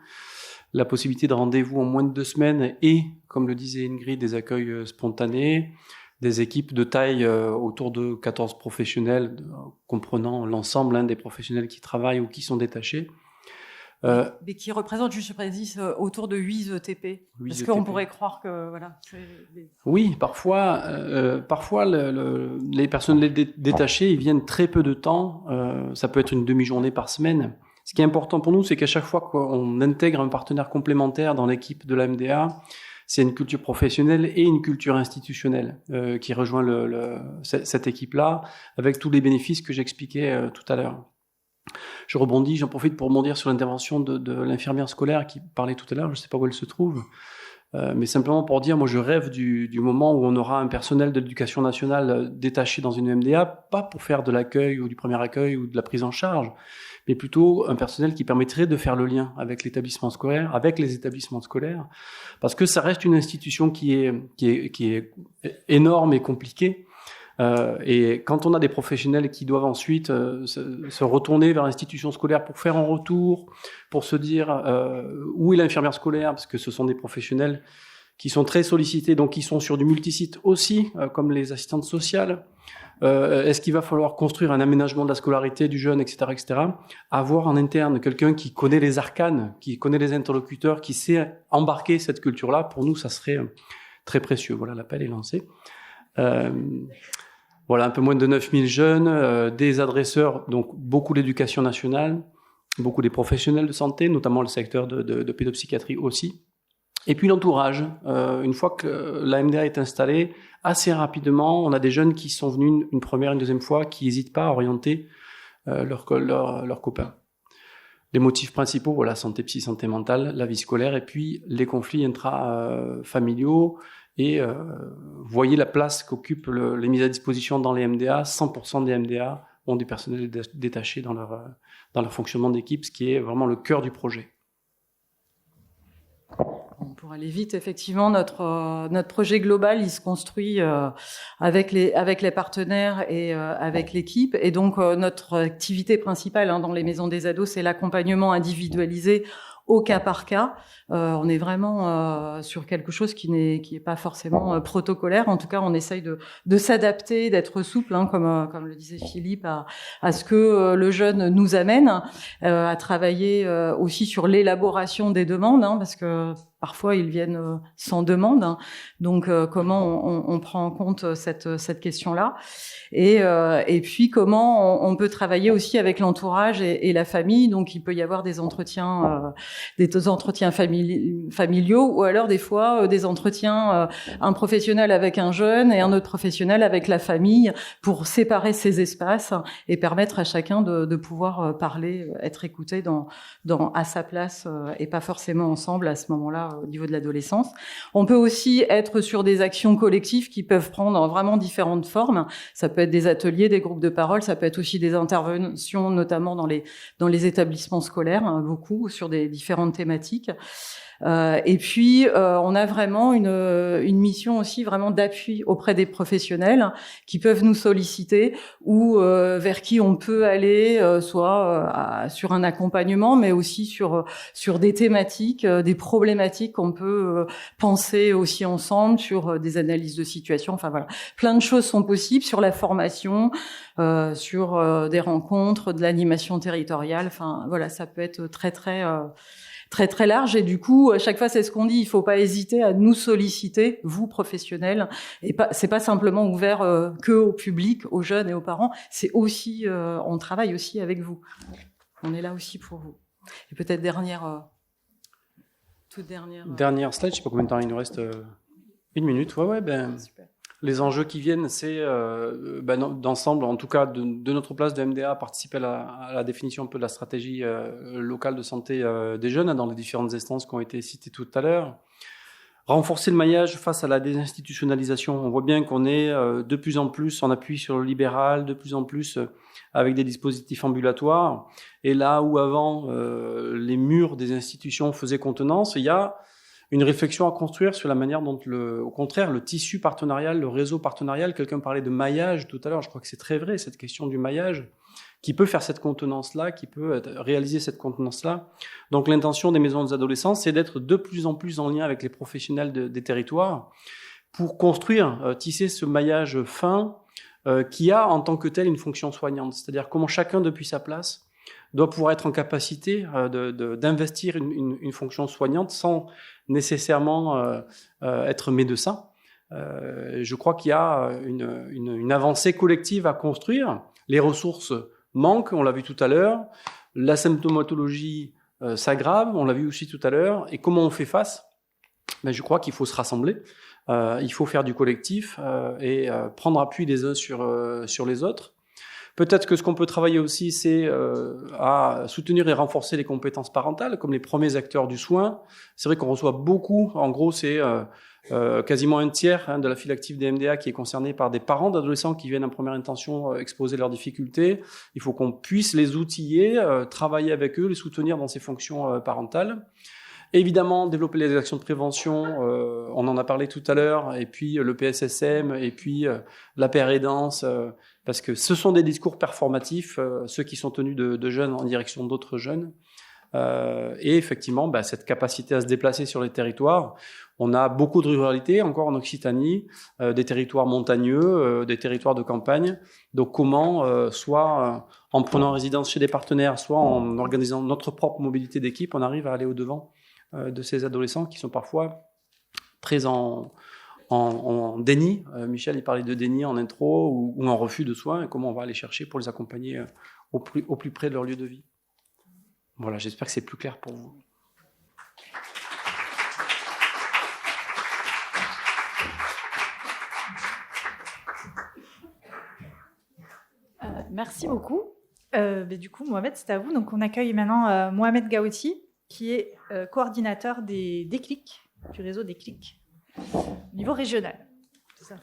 la possibilité de rendez-vous en moins de 2 semaines et, comme le disait Ingrid, des accueils spontanés, des équipes de taille autour de 14 professionnels, comprenant l'ensemble des professionnels qui travaillent ou qui sont détachés. Mais qui représente, je précise, autour de 8 ETP. Parce qu'on pourrait croire que, voilà. Oui, parfois les personnels détachés, ils viennent très peu de temps. Ça peut être une demi-journée par semaine. Ce qui est important pour nous, c'est qu'à chaque fois qu'on intègre un partenaire complémentaire dans l'équipe de la MDA, c'est une culture professionnelle et une culture institutionnelle qui rejoint cette équipe-là, avec tous les bénéfices que j'expliquais tout à l'heure. J'en profite pour rebondir sur l'intervention de l'infirmière scolaire qui parlait tout à l'heure, je ne sais pas où elle se trouve, mais simplement pour dire, moi je rêve du moment où on aura un personnel de l'éducation nationale détaché dans une MDA, pas pour faire de l'accueil ou du premier accueil ou de la prise en charge, mais plutôt un personnel qui permettrait de faire le lien avec l'établissement scolaire, avec les établissements scolaires, parce que ça reste une institution qui est énorme et compliquée. Et quand on a des professionnels qui doivent ensuite se retourner vers l'institution scolaire pour faire un retour, pour se dire où est l'infirmière scolaire, parce que ce sont des professionnels qui sont très sollicités, donc qui sont sur du multisite aussi, comme les assistantes sociales. Est-ce qu'il va falloir construire un aménagement de la scolarité du jeune, etc., etc. Avoir en interne quelqu'un qui connaît les arcanes, qui connaît les interlocuteurs, qui sait embarquer cette culture-là, pour nous, ça serait très précieux. Voilà, l'appel est lancé. Voilà, un peu moins de 9000 jeunes, des adresseurs, donc beaucoup l'éducation nationale, beaucoup des professionnels de santé, notamment le secteur de pédopsychiatrie aussi. Et puis l'entourage. Une fois que la MDA est installée, assez rapidement, on a des jeunes qui sont venus une première, une deuxième fois, qui n'hésitent pas à orienter leurs copains. Les motifs principaux, voilà, santé psy, santé mentale, la vie scolaire, et puis les conflits intrafamiliaux. Et voyez la place qu'occupent les mises à disposition dans les MDA. 100% des MDA ont du personnel détaché dans leur fonctionnement d'équipe, ce qui est vraiment le cœur du projet. Pour aller vite, effectivement, notre projet global, il se construit avec les partenaires et avec l'équipe. Et donc, notre activité principale dans les maisons des ados, c'est l'accompagnement individualisé au cas par cas. On est vraiment sur quelque chose qui est pas forcément protocolaire. En tout cas, on essaye de s'adapter, d'être souple, comme le disait Philippe, à ce que le jeune nous amène, à travailler aussi sur l'élaboration des demandes, parce que parfois ils viennent sans demande. Donc, comment on prend en compte cette question-là, et puis comment on peut travailler aussi avec l'entourage et la famille. Donc, il peut y avoir des entretiens familiaux, ou alors des fois des entretiens, un professionnel avec un jeune et un autre professionnel avec la famille, pour séparer ces espaces et permettre à chacun de pouvoir parler, être écouté à sa place, et pas forcément ensemble à ce moment-là au niveau de l'adolescence. On peut aussi être sur des actions collectives qui peuvent prendre vraiment différentes formes. Ça peut être des ateliers, des groupes de parole, ça peut être aussi des interventions, notamment dans les établissements scolaires, beaucoup sur des différentes thématiques. Et puis on a vraiment une mission aussi vraiment d'appui auprès des professionnels qui peuvent nous solliciter, ou vers qui on peut aller, soit sur un accompagnement, mais aussi sur des thématiques, des problématiques qu'on peut penser aussi ensemble, sur des analyses de situation. Enfin voilà, plein de choses sont possibles, sur la formation, sur des rencontres, de l'animation territoriale. Enfin voilà, ça peut être très très large, et du coup, à chaque fois, c'est ce qu'on dit, il faut pas hésiter à nous solliciter, vous, professionnels, et c'est pas simplement ouvert que au public, aux jeunes et aux parents, c'est aussi, on travaille aussi avec vous. On est là aussi pour vous. Et peut-être dernière toute dernière. Dernière slide, je sais pas combien de temps il nous reste. 1 minute, Super. Les enjeux qui viennent, c'est d'ensemble, en tout cas de notre place de MDA, participer à la définition un peu de la stratégie locale de santé des jeunes dans les différentes instances qui ont été citées tout à l'heure. Renforcer le maillage face à la désinstitutionnalisation. On voit bien qu'on est de plus en plus en appui sur le libéral, de plus en plus avec des dispositifs ambulatoires. Et là où avant les murs des institutions faisaient contenance, il y a une réflexion à construire sur la manière dont, au contraire, le tissu partenarial, le réseau partenarial, quelqu'un parlait de maillage tout à l'heure, je crois que c'est très vrai, cette question du maillage, qui peut faire cette contenance-là, qui peut réaliser cette contenance-là. Donc l'intention des maisons des adolescents, c'est d'être de plus en plus en lien avec les professionnels des territoires pour construire, tisser ce maillage fin qui a en tant que tel une fonction soignante. C'est-à-dire comment chacun, depuis sa place, doit pouvoir être en capacité d'investir une fonction soignante sans nécessairement être médecin. Je crois qu'il y a une avancée collective à construire. Les ressources manquent, on l'a vu tout à l'heure. La symptomatologie s'aggrave, on l'a vu aussi tout à l'heure. Et comment on fait face ? Je crois qu'il faut se rassembler. Il faut faire du collectif et prendre appui les uns sur les autres. Peut-être que ce qu'on peut travailler aussi, c'est à soutenir et renforcer les compétences parentales, comme les premiers acteurs du soin. C'est vrai qu'on reçoit beaucoup, en gros, c'est quasiment un tiers de la file active des MDA qui est concernée par des parents d'adolescents qui viennent en première intention exposer leurs difficultés. Il faut qu'on puisse les outiller, travailler avec eux, les soutenir dans ces fonctions parentales. Évidemment, développer les actions de prévention, on en a parlé tout à l'heure, et puis le PSSM, et puis la pérédance, parce que ce sont des discours performatifs, ceux qui sont tenus de jeunes en direction d'autres jeunes. Et effectivement, cette capacité à se déplacer sur les territoires, on a beaucoup de ruralité, encore en Occitanie, des territoires montagneux, des territoires de campagne. Donc comment, soit en prenant résidence chez des partenaires, soit en organisant notre propre mobilité d'équipe, on arrive à aller au-devant de ces adolescents qui sont parfois très en déni. Michel, il parlait de déni en intro ou en refus de soins, et comment on va aller chercher pour les accompagner au plus près de leur lieu de vie. Voilà, j'espère que c'est plus clair pour vous. Merci beaucoup. Du coup, Mohamed, c'est à vous. Donc, on accueille maintenant Mohamed Gaouti, qui est coordinateur des Déclics, du réseau Déclics, au niveau régional. C'est ça.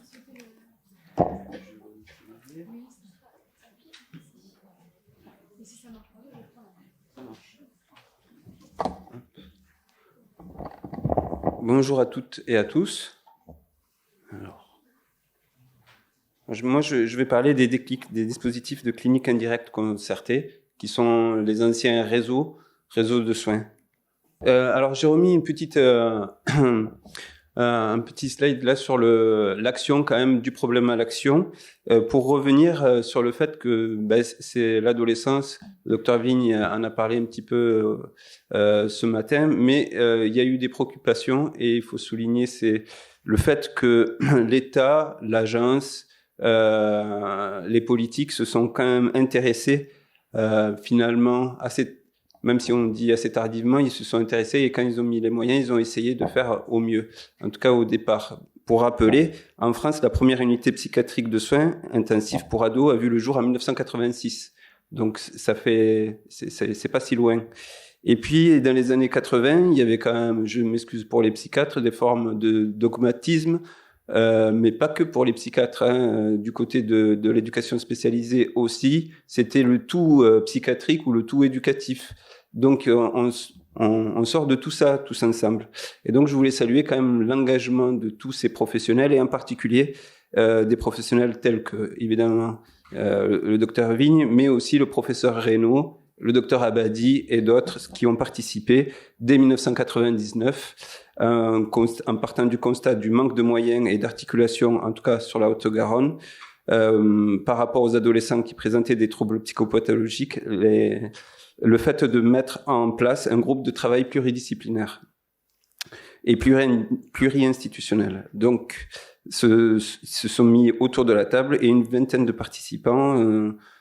Bonjour à toutes et à tous. Alors, moi, je vais parler des déclics, des dispositifs de clinique indirecte concertée, qui sont les anciens réseaux de soins. Alors, j'ai remis une petite, un petit slide là sur l'action quand même du problème à l'action, pour revenir sur le fait que c'est l'adolescence. Le docteur Vigne en a parlé un petit peu ce matin, mais il y a eu des préoccupations et il faut souligner c'est le fait que l'État, l'agence, les politiques se sont quand même intéressés finalement même si on dit assez tardivement, ils se sont intéressés et quand ils ont mis les moyens, ils ont essayé de faire au mieux. En tout cas, au départ. Pour rappeler, en France, la première unité psychiatrique de soins intensifs pour ados a vu le jour en 1986. Donc, c'est pas si loin. Et puis, dans les années 80, il y avait quand même, je m'excuse pour les psychiatres, des formes de dogmatisme, mais pas que pour les psychiatres, du côté de l'éducation spécialisée aussi, c'était le tout psychiatrique ou le tout éducatif. Donc on sort de tout ça tous ensemble. Et donc je voulais saluer quand même l'engagement de tous ces professionnels et en particulier des professionnels tels que évidemment le docteur Vigne, mais aussi le professeur Reynaud, le docteur Abadi et d'autres qui ont participé dès 1999 en partant du constat du manque de moyens et d'articulation, en tout cas sur la Haute-Garonne, par rapport aux adolescents qui présentaient des troubles psychopathologiques, le fait de mettre en place un groupe de travail pluridisciplinaire et pluri-institutionnel. Donc, se sont mis autour de la table et une vingtaine de participants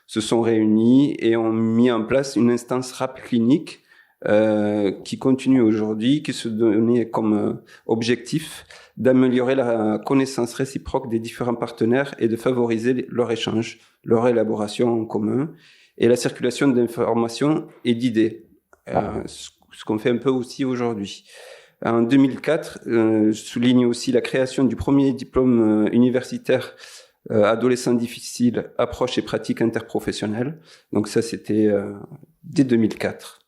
se sont réunis et ont mis en place une instance RAP clinique qui continue aujourd'hui, qui se donnait comme objectif d'améliorer la connaissance réciproque des différents partenaires et de favoriser leur échange, leur élaboration en commun et la circulation d'informations et d'idées, ce qu'on fait un peu aussi aujourd'hui. En 2004, souligne aussi la création du premier diplôme universitaire adolescent difficile, approche et pratique interprofessionnelle. Donc ça, c'était dès 2004.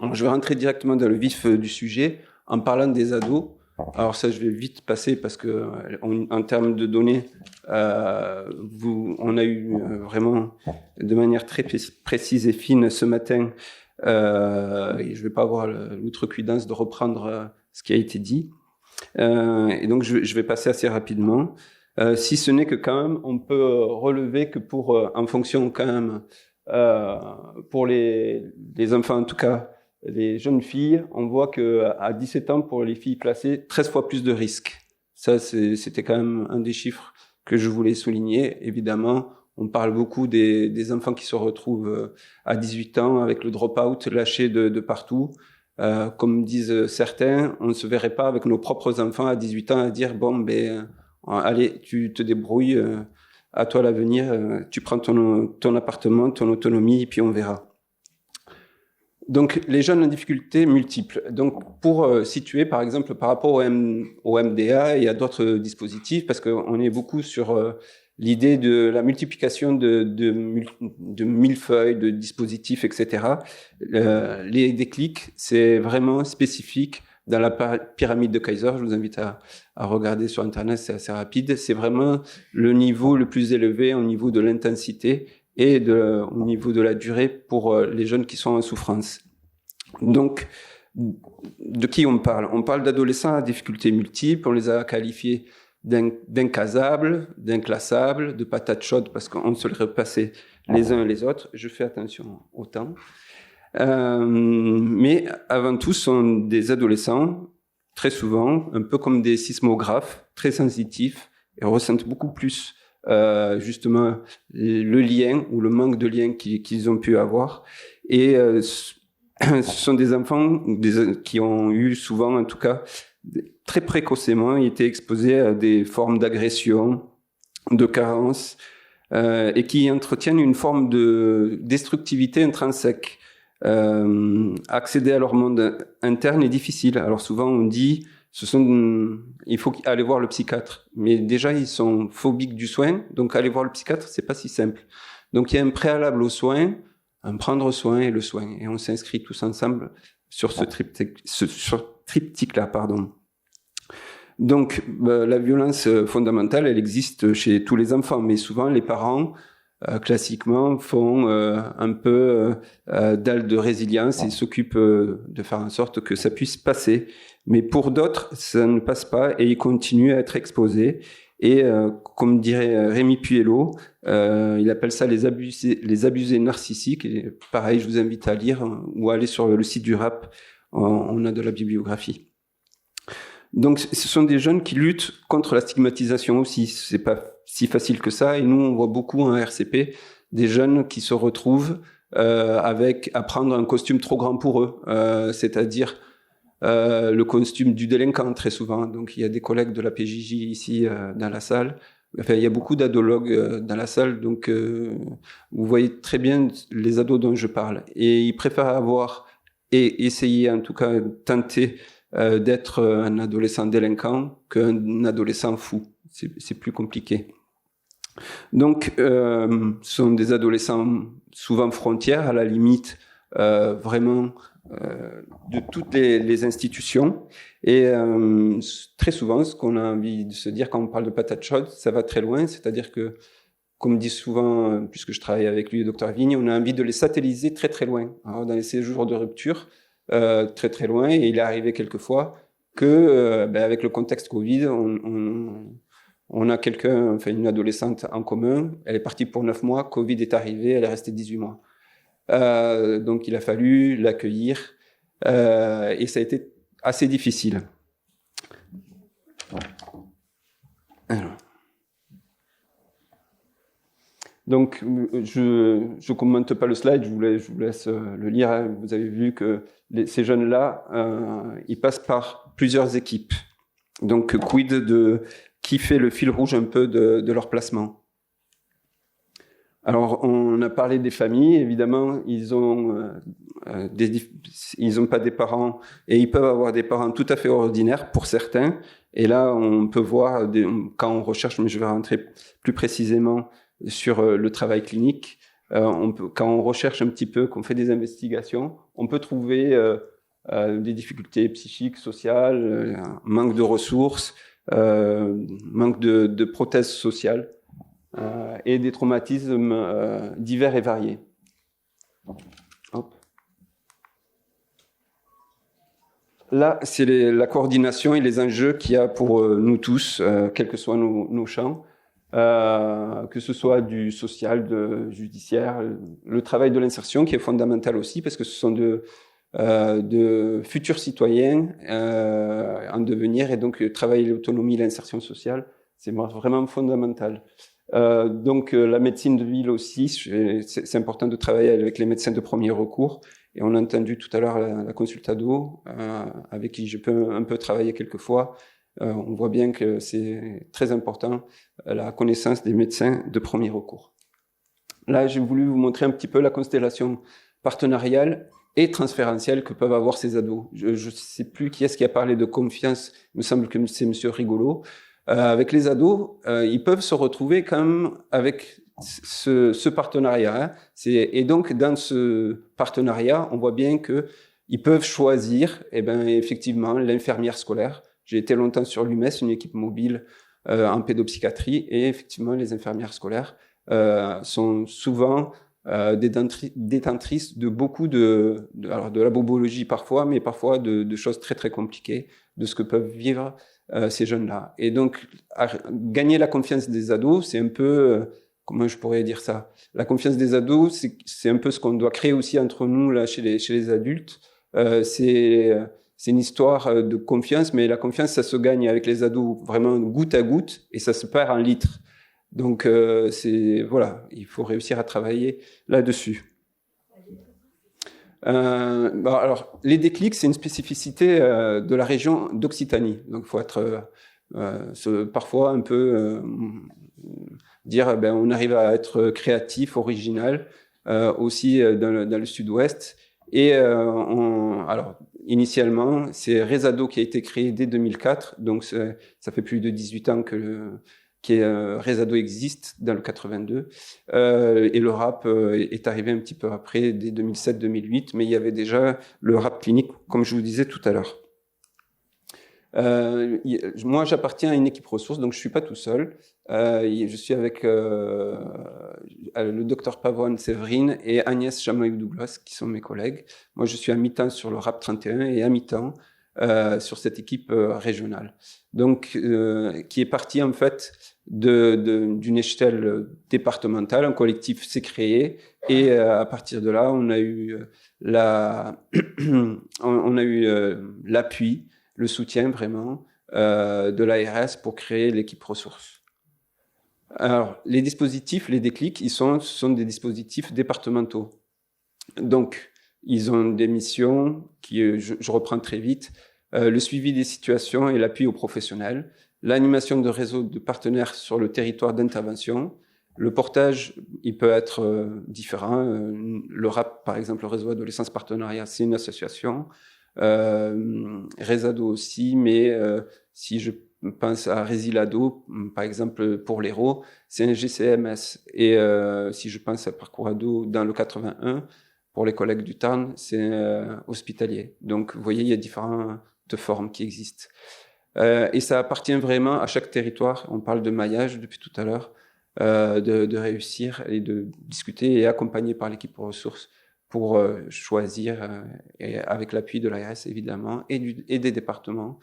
Alors, je vais rentrer directement dans le vif du sujet en parlant des ados. Alors ça, je vais vite passer parce que en termes de données, on a eu vraiment de manière très précise et fine ce matin. Et je ne vais pas avoir l'outrecuidance de reprendre ce qui a été dit. Et donc je vais passer assez rapidement. Si ce n'est que quand même, on peut relever que en fonction quand même, pour les enfants en tout cas, les jeunes filles, on voit que à 17 ans, pour les filles placées, 13 fois plus de risques. Ça, c'était quand même un des chiffres que je voulais souligner. Évidemment, on parle beaucoup des enfants qui se retrouvent à 18 ans avec le drop-out lâché de partout. Comme disent certains, on ne se verrait pas avec nos propres enfants à 18 ans à dire « Bon, allez, tu te débrouilles, à toi l'avenir, tu prends ton appartement, ton autonomie, et puis on verra. » Donc, les jeunes en difficulté multiples. Donc, pour situer, par exemple, par rapport au MDA et à d'autres dispositifs, parce qu'on est beaucoup sur l'idée de la multiplication de millefeuilles, de dispositifs, etc. Les déclics, c'est vraiment spécifique dans la pyramide de Kaiser. Je vous invite à regarder sur Internet, c'est assez rapide. C'est vraiment le niveau le plus élevé au niveau de l'intensité et au niveau de la durée pour les jeunes qui sont en souffrance. Donc, de qui on parle? On parle d'adolescents à difficultés multiples, on les a qualifiés d'incasables, d'inclassables, de patates chaudes parce qu'on se les repassait les uns les autres. Je fais attention au temps. Mais avant tout, ce sont des adolescents, très souvent, un peu comme des sismographes, très sensitifs et ressentent beaucoup plus justement le lien ou le manque de lien qu'ils ont pu avoir. Et ce sont des enfants qui ont eu souvent, en tout cas, très précocement, été exposés à des formes d'agression, de carence, et qui entretiennent une forme de destructivité intrinsèque. Accéder à leur monde interne est difficile. Alors souvent on dit, il faut aller voir le psychiatre. Mais déjà ils sont phobiques du soin, donc aller voir le psychiatre c'est pas si simple. Donc il y a un préalable au soin, un prendre soin et le soin. Et on s'inscrit tous ensemble sur ce triptyque-là, pardon. Donc la violence fondamentale, elle existe chez tous les enfants, mais souvent les parents classiquement font un peu dalle de résilience et s'occupent de faire en sorte que ça puisse passer. Mais pour d'autres, ça ne passe pas et ils continuent à être exposés. Et comme dirait Rémi Puello, il appelle ça les abusés narcissiques. Et pareil, je vous invite à lire ou à aller sur le site du RAP. On a de la bibliographie. Donc, ce sont des jeunes qui luttent contre la stigmatisation aussi. C'est pas si facile que ça. Et nous, on voit beaucoup en RCP des jeunes qui se retrouvent à prendre un costume trop grand pour eux, c'est-à-dire le costume du délinquant très souvent. Donc, il y a des collègues de la PJJ ici dans la salle. Enfin, il y a beaucoup d'adologues dans la salle. Donc, vous voyez très bien les ados dont je parle. Et ils préfèrent essayer, en tout cas, tenter d'être un adolescent délinquant qu'un adolescent fou. C'est plus compliqué. Donc, ce sont des adolescents souvent frontières, à la limite vraiment de toutes les institutions. Et très souvent, ce qu'on a envie de se dire quand on parle de patates chaudes, ça va très loin. C'est-à-dire que, comme dit souvent, puisque je travaille avec lui, le docteur Vigne, on a envie de les satelliser très très loin. Alors, dans les séjours de rupture, très très loin, et il est arrivé quelquefois que avec le contexte Covid, on a une adolescente en commun, elle est partie pour 9 mois, Covid est arrivé, elle est restée 18 mois. Donc il a fallu l'accueillir et ça a été assez difficile. Alors. Donc, je commente pas le slide, je vous laisse le lire. Hein. Vous avez vu que ces jeunes-là, ils passent par plusieurs équipes. Donc, quid de qui fait le fil rouge un peu de leur placement. Alors, on a parlé des familles. Évidemment, ils ont pas des parents et ils peuvent avoir des parents tout à fait ordinaires pour certains. Et là, on peut voir quand on recherche, mais je vais rentrer plus précisément sur le travail clinique. Quand on recherche un petit peu, qu'on fait des investigations, on peut trouver des difficultés psychiques, sociales, manque de ressources, manque de prothèses sociales. Et des traumatismes divers et variés. Hop. Là, c'est la coordination et les enjeux qu'il y a pour nous tous, quels que soient nos champs, que ce soit du social, du judiciaire, le travail de l'insertion qui est fondamental aussi parce que ce sont de futurs citoyens en devenir et donc le travail, l'autonomie, l'insertion sociale, c'est vraiment fondamental. Donc la médecine de ville aussi, c'est important de travailler avec les médecins de premier recours. Et on a entendu tout à l'heure la consultado, avec qui je peux un peu travailler quelquefois. On voit bien que c'est très important, la connaissance des médecins de premier recours. Là, j'ai voulu vous montrer un petit peu la constellation partenariale et transférentielle que peuvent avoir ces ados. Je ne sais plus qui est-ce qui a parlé de confiance, il me semble que c'est Monsieur Rigolo. Avec les ados, ils peuvent se retrouver quand même avec ce partenariat. Hein. Et donc, dans ce partenariat, on voit bien qu'ils peuvent choisir, effectivement, l'infirmière scolaire. J'ai été longtemps sur l'UMES, une équipe mobile en pédopsychiatrie, et effectivement, les infirmières scolaires sont souvent détentrices de beaucoup alors de la bobologie parfois, mais parfois de choses très très compliquées, de ce que peuvent vivre ces jeunes-là. Et donc, gagner la confiance des ados, c'est un peu, comment je pourrais dire ça? La confiance des ados, c'est un peu ce qu'on doit créer aussi entre nous, là, chez les adultes. C'est une histoire de confiance, mais la confiance, ça se gagne avec les ados vraiment goutte à goutte, et ça se perd en litres. Donc, voilà, il faut réussir à travailler là-dessus. Alors, les déclics, c'est une spécificité de la région d'Occitanie. Donc, il faut être parfois un peu dire, on arrive à être créatif, original, aussi dans le sud-ouest. Et alors, initialement, c'est Rezado qui a été créé dès 2004. Donc, ça fait plus de 18 ans que Rezado existe dans le 82 et le rap est arrivé un petit peu après, dès 2007-2008, mais il y avait déjà le rap clinique, comme je vous disais tout à l'heure. Moi, j'appartiens à une équipe ressources, donc je suis pas tout seul. Je suis avec le docteur Pavone Séverine et Agnès Chamoy-Douglas, qui sont mes collègues. Moi, je suis à mi-temps sur le rap 31 et à mi-temps sur cette équipe régionale. Donc, qui est partie en fait d'une échelle départementale, un collectif s'est créé et à partir de là, on a eu l'appui, le soutien vraiment de l'ARS pour créer l'équipe ressources. Alors, les dispositifs, les déclics, ce sont des dispositifs départementaux. Donc, ils ont des missions qui, je reprends très vite, le suivi des situations et l'appui aux professionnels, l'animation de réseaux de partenaires sur le territoire d'intervention. Le portage, il peut être différent. Le RAP, par exemple, le réseau Adolescence Partenariat, c'est une association. Rezado aussi, mais si je pense à Résilado, par exemple, pour l'Hérault, c'est un GCMS. Et si je pense à Parcours Ado dans le 81, pour les collègues du Tarn, c'est hospitalier. Donc, vous voyez, il y a différentes formes qui existent. Et ça appartient vraiment à chaque territoire. On parle de maillage depuis tout à l'heure, de réussir et de discuter et accompagner par l'équipe ressources pour choisir, et avec l'appui de l'ARS évidemment, et des départements,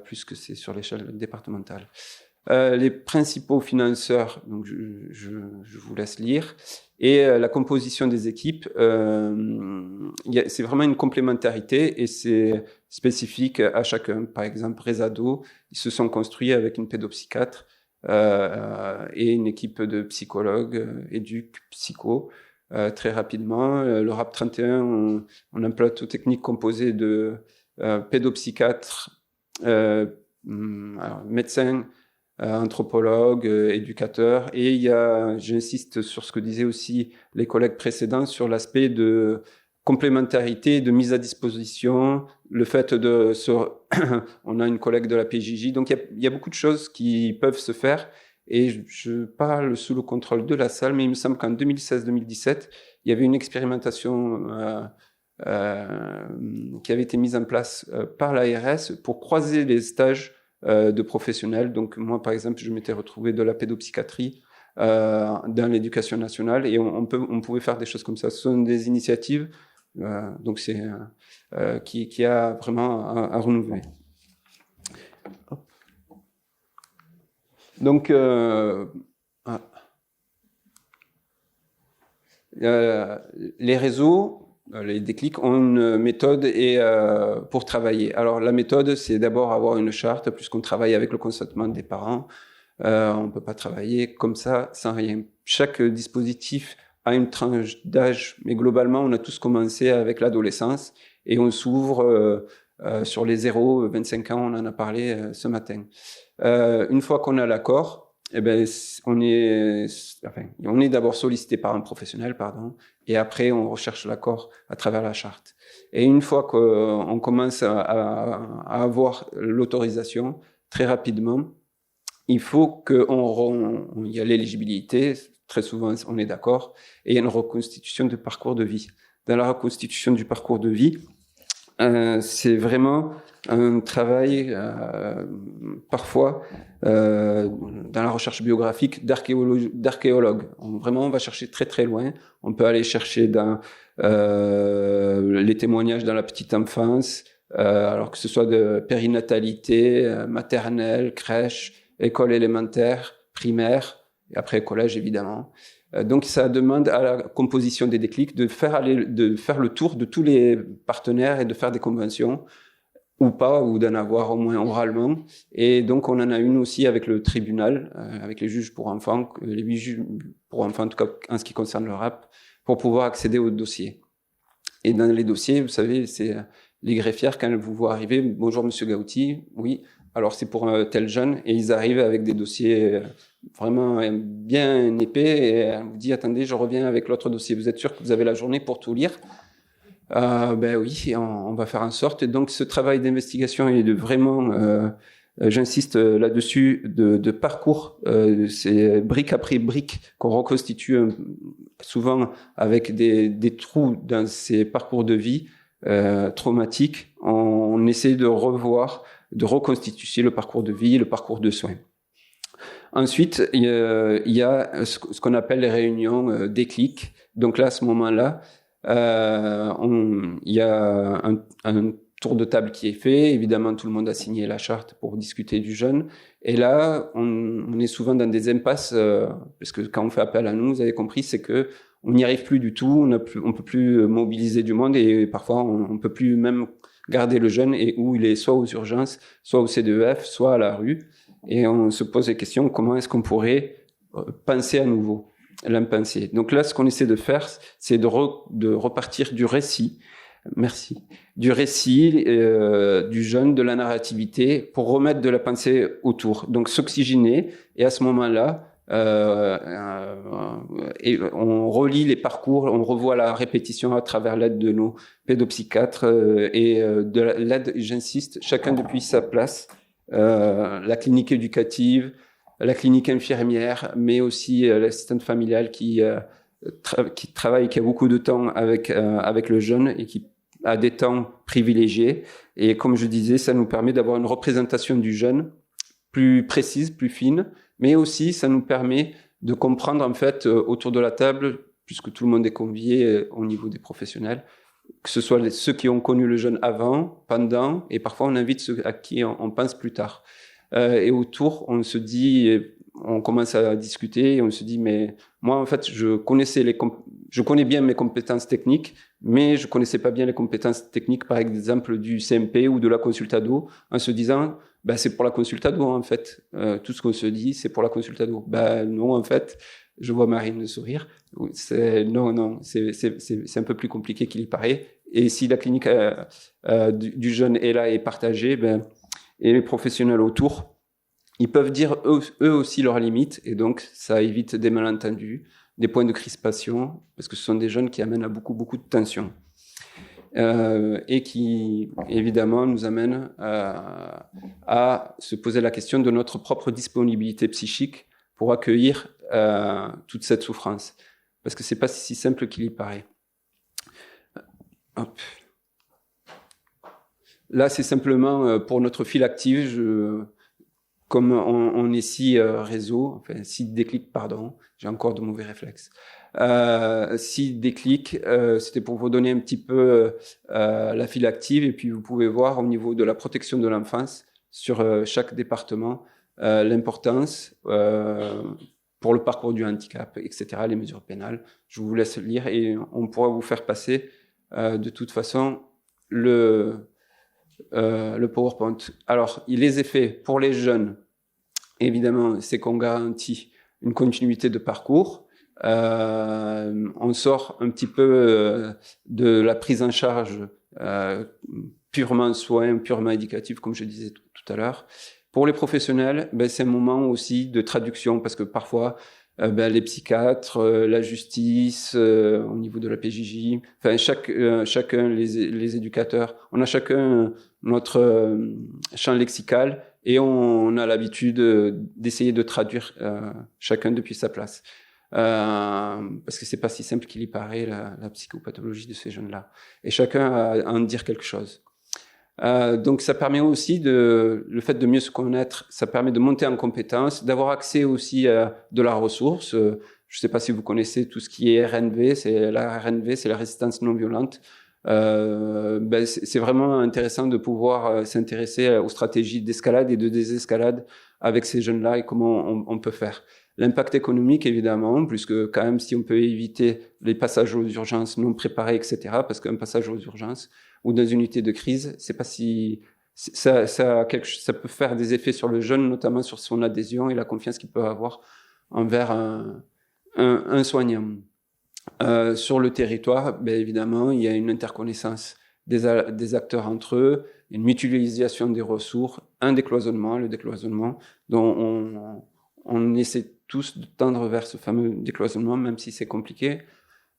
puisque c'est sur l'échelle départementale. Les principaux financeurs, donc je vous laisse lire, et la composition des équipes, c'est vraiment une complémentarité et c'est spécifique à chacun. Par exemple, Rezado, ils se sont construits avec une pédopsychiatre et une équipe de psychologues, éduc, psycho. Très rapidement, le RAP 31, on a un plateau technique composé de pédopsychiatres, médecins, anthropologues, éducateurs, et il y a, j'insiste sur ce que disaient aussi les collègues précédents, sur l'aspect de complémentarité, de mise à disposition, le fait de on a une collègue de la PJJ, donc il y a beaucoup de choses qui peuvent se faire. Et je parle sous le contrôle de la salle, mais il me semble qu'en 2016-2017, il y avait une expérimentation qui avait été mise en place par l'ARS pour croiser les stages de professionnels. Donc moi, par exemple, je m'étais retrouvé de la pédopsychiatrie dans l'éducation nationale, et on pouvait faire des choses comme ça. Ce sont des initiatives donc c'est qui a vraiment à renouveler. Donc, les réseaux, les déclics ont une méthode pour travailler. Alors, la méthode, c'est d'abord avoir une charte, puisqu'on travaille avec le consentement des parents. On peut pas travailler comme ça, sans rien. Chaque dispositif a une tranche d'âge, mais globalement, on a tous commencé avec l'adolescence, et on s'ouvre sur les 0-25 ans, on en a parlé ce matin. Une fois qu'on a l'accord, eh ben, on est d'abord sollicité par un professionnel, et après on recherche l'accord à travers la charte. Et une fois qu'on commence à avoir l'autorisation, très rapidement, il faut il y a l'éligibilité, très souvent on est d'accord, et il y a une reconstitution du parcours de vie. Dans la reconstitution du parcours de vie, c'est vraiment un travail parfois dans la recherche biographique d'archéologue. Vraiment, on va chercher très très loin. On peut aller chercher dans les témoignages dans la petite enfance, alors que ce soit de périnatalité, maternelle, crèche, école élémentaire, primaire, et après collège évidemment. Donc ça demande à la composition des déclics de faire le tour de tous les partenaires et de faire des conventions, ou pas, ou d'en avoir au moins oralement. Et donc on en a une aussi avec le tribunal, avec les juges pour enfants, les 8 juges pour enfants, en tout cas en ce qui concerne le RAP, pour pouvoir accéder au dossier. Et dans les dossiers, vous savez, c'est les greffières, quand elles vous voient arriver, bonjour monsieur Gauti, oui, alors c'est pour un tel jeune, et ils arrivent avec des dossiers vraiment bien épais, et on vous dit, attendez, je reviens avec l'autre dossier, vous êtes sûr que vous avez la journée pour tout lire? Ben oui, on va faire en sorte. Et donc ce travail d'investigation est de vraiment, j'insiste là-dessus, de parcours, c'est brique après brique qu'on reconstitue souvent avec des trous dans ces parcours de vie traumatiques. On essaie de revoir, de reconstituer le parcours de vie, le parcours de soins. Ensuite, il y a ce qu'on appelle les réunions déclic. Donc là, à ce moment-là, il y a un tour de table qui est fait. Évidemment, tout le monde a signé la charte pour discuter du jeune. Et là, on est souvent dans des impasses, parce que quand on fait appel à nous, vous avez compris, c'est que on n'y arrive plus du tout. On peut plus mobiliser du monde, et parfois on peut plus même garder le jeune, et où il est soit aux urgences, soit au CDEF, soit à la rue. Et on se pose des questions, comment est-ce qu'on pourrait penser à nouveau l'impensé. Donc là, ce qu'on essaie de faire, c'est de repartir du récit, du récit du jeune, de la narrativité, pour remettre de la pensée autour. Donc s'oxygéner, et à ce moment-là, et on relit les parcours, on revoit la répétition à travers l'aide de nos pédopsychiatres et de l'aide, j'insiste, chacun depuis sa place, la clinique éducative, la clinique infirmière, mais aussi l'assistante familiale qui travaille, qui a beaucoup de temps avec le jeune et qui a des temps privilégiés. Et comme je disais, ça nous permet d'avoir une représentation du jeune plus précise, plus fine, mais aussi ça nous permet de comprendre en fait autour de la table, puisque tout le monde est convié au niveau des professionnels, que ce soit ceux qui ont connu le jeune avant, pendant, et parfois on invite ceux à qui on pense plus tard. Et autour, on se dit, on commence à discuter et on se dit, mais moi, en fait, je connais bien mes compétences techniques, mais je connaissais pas bien les compétences techniques, par exemple, du CMP ou de la consultado, en se disant, c'est pour la consultado, en fait. Tout ce qu'on se dit, c'est pour la consultado. Non, en fait, je vois Marine sourire. Non, c'est un peu plus compliqué qu'il y paraît. Et si la clinique du jeune est là et partagée, et les professionnels autour, ils peuvent dire eux aussi leurs limites, et donc ça évite des malentendus, des points de crispation, parce que ce sont des jeunes qui amènent à beaucoup de tensions. Et qui, évidemment, nous amènent à se poser la question de notre propre disponibilité psychique pour accueillir toute cette souffrance. Parce que c'est pas si simple qu'il y paraît. Hop. Là, c'est simplement pour notre fil actif. Comme on est 6 réseaux, enfin 6 déclics, pardon, j'ai encore de mauvais réflexes. 6 déclics, c'était pour vous donner un petit peu la file active, et puis vous pouvez voir au niveau de la protection de l'enfance sur chaque département l'importance pour le parcours du handicap, etc., les mesures pénales. Je vous laisse lire et on pourra vous faire passer de toute façon le PowerPoint. Alors, les effets pour les jeunes, évidemment, c'est qu'on garantit une continuité de parcours. On sort un petit peu de la prise en charge purement soin, purement éducatif, comme je disais tout à l'heure. Pour les professionnels, c'est un moment aussi de traduction, parce que parfois, les psychiatres, la justice, au niveau de la PJJ, enfin chacun, les éducateurs, on a chacun notre champ lexical et on a l'habitude d'essayer de traduire chacun depuis sa place. Parce que c'est pas si simple qu'il y paraît la psychopathologie de ces jeunes-là. Et chacun a à en dire quelque chose. Donc ça permet aussi le fait de mieux se connaître, ça permet de monter en compétence, d'avoir accès aussi à de la ressource. Je sais pas si vous connaissez tout ce qui est RNV, c'est la résistance non violente. C'est vraiment intéressant de pouvoir s'intéresser aux stratégies d'escalade et de désescalade avec ces jeunes-là et comment on peut faire. L'impact économique, évidemment, puisque quand même, si on peut éviter les passages aux urgences non préparés, etc., parce qu'un passage aux urgences ou dans une unité de crise, c'est pas si ça peut faire des effets sur le jeune, notamment sur son adhésion et la confiance qu'il peut avoir envers un soignant. Sur le territoire, évidemment, il y a une interconnaissance des acteurs entre eux, une mutualisation des ressources, le décloisonnement dont on essaie tous de tendre vers ce fameux décloisonnement, même si c'est compliqué.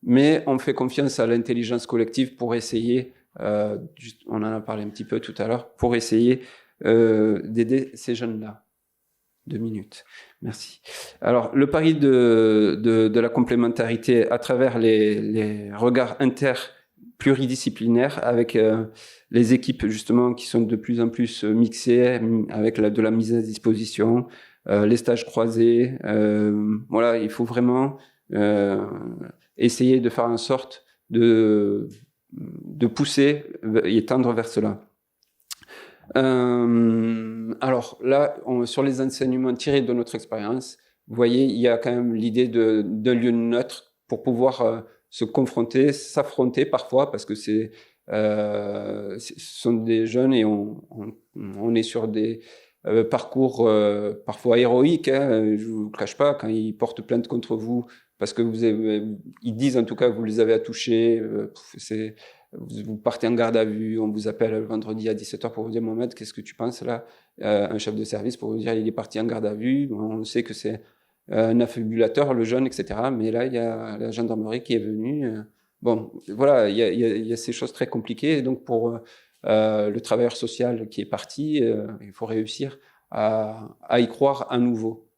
Mais on fait confiance à l'intelligence collective pour essayer, on en a parlé un petit peu tout à l'heure, pour essayer d'aider ces jeunes-là. 2 minutes. Merci. Alors, le pari de la complémentarité à travers les regards pluridisciplinaires avec les équipes justement qui sont de plus en plus mixées avec de la mise à disposition, les stages croisés. Voilà, il faut vraiment essayer de faire en sorte de pousser et tendre vers cela. Alors là, sur les enseignements tirés de notre expérience, vous voyez, il y a quand même l'idée d'un lieu neutre pour pouvoir se confronter, s'affronter parfois, parce que ce sont des jeunes et on est sur des parcours parfois héroïques. Je vous cache pas, quand ils portent plainte contre vous, parce que ils disent en tout cas que vous les avez à toucher, vous partez en garde à vue, on vous appelle le vendredi à 17h pour vous dire Mohamed, qu'est-ce que tu penses là? Un chef de service pour vous dire il est parti en garde à vue, on sait que c'est un affibulateur, le jeune, etc. Mais là, il y a la gendarmerie qui est venue. Bon, voilà, il y a ces choses très compliquées. Et donc, pour le travailleur social qui est parti, il faut réussir à y croire à nouveau.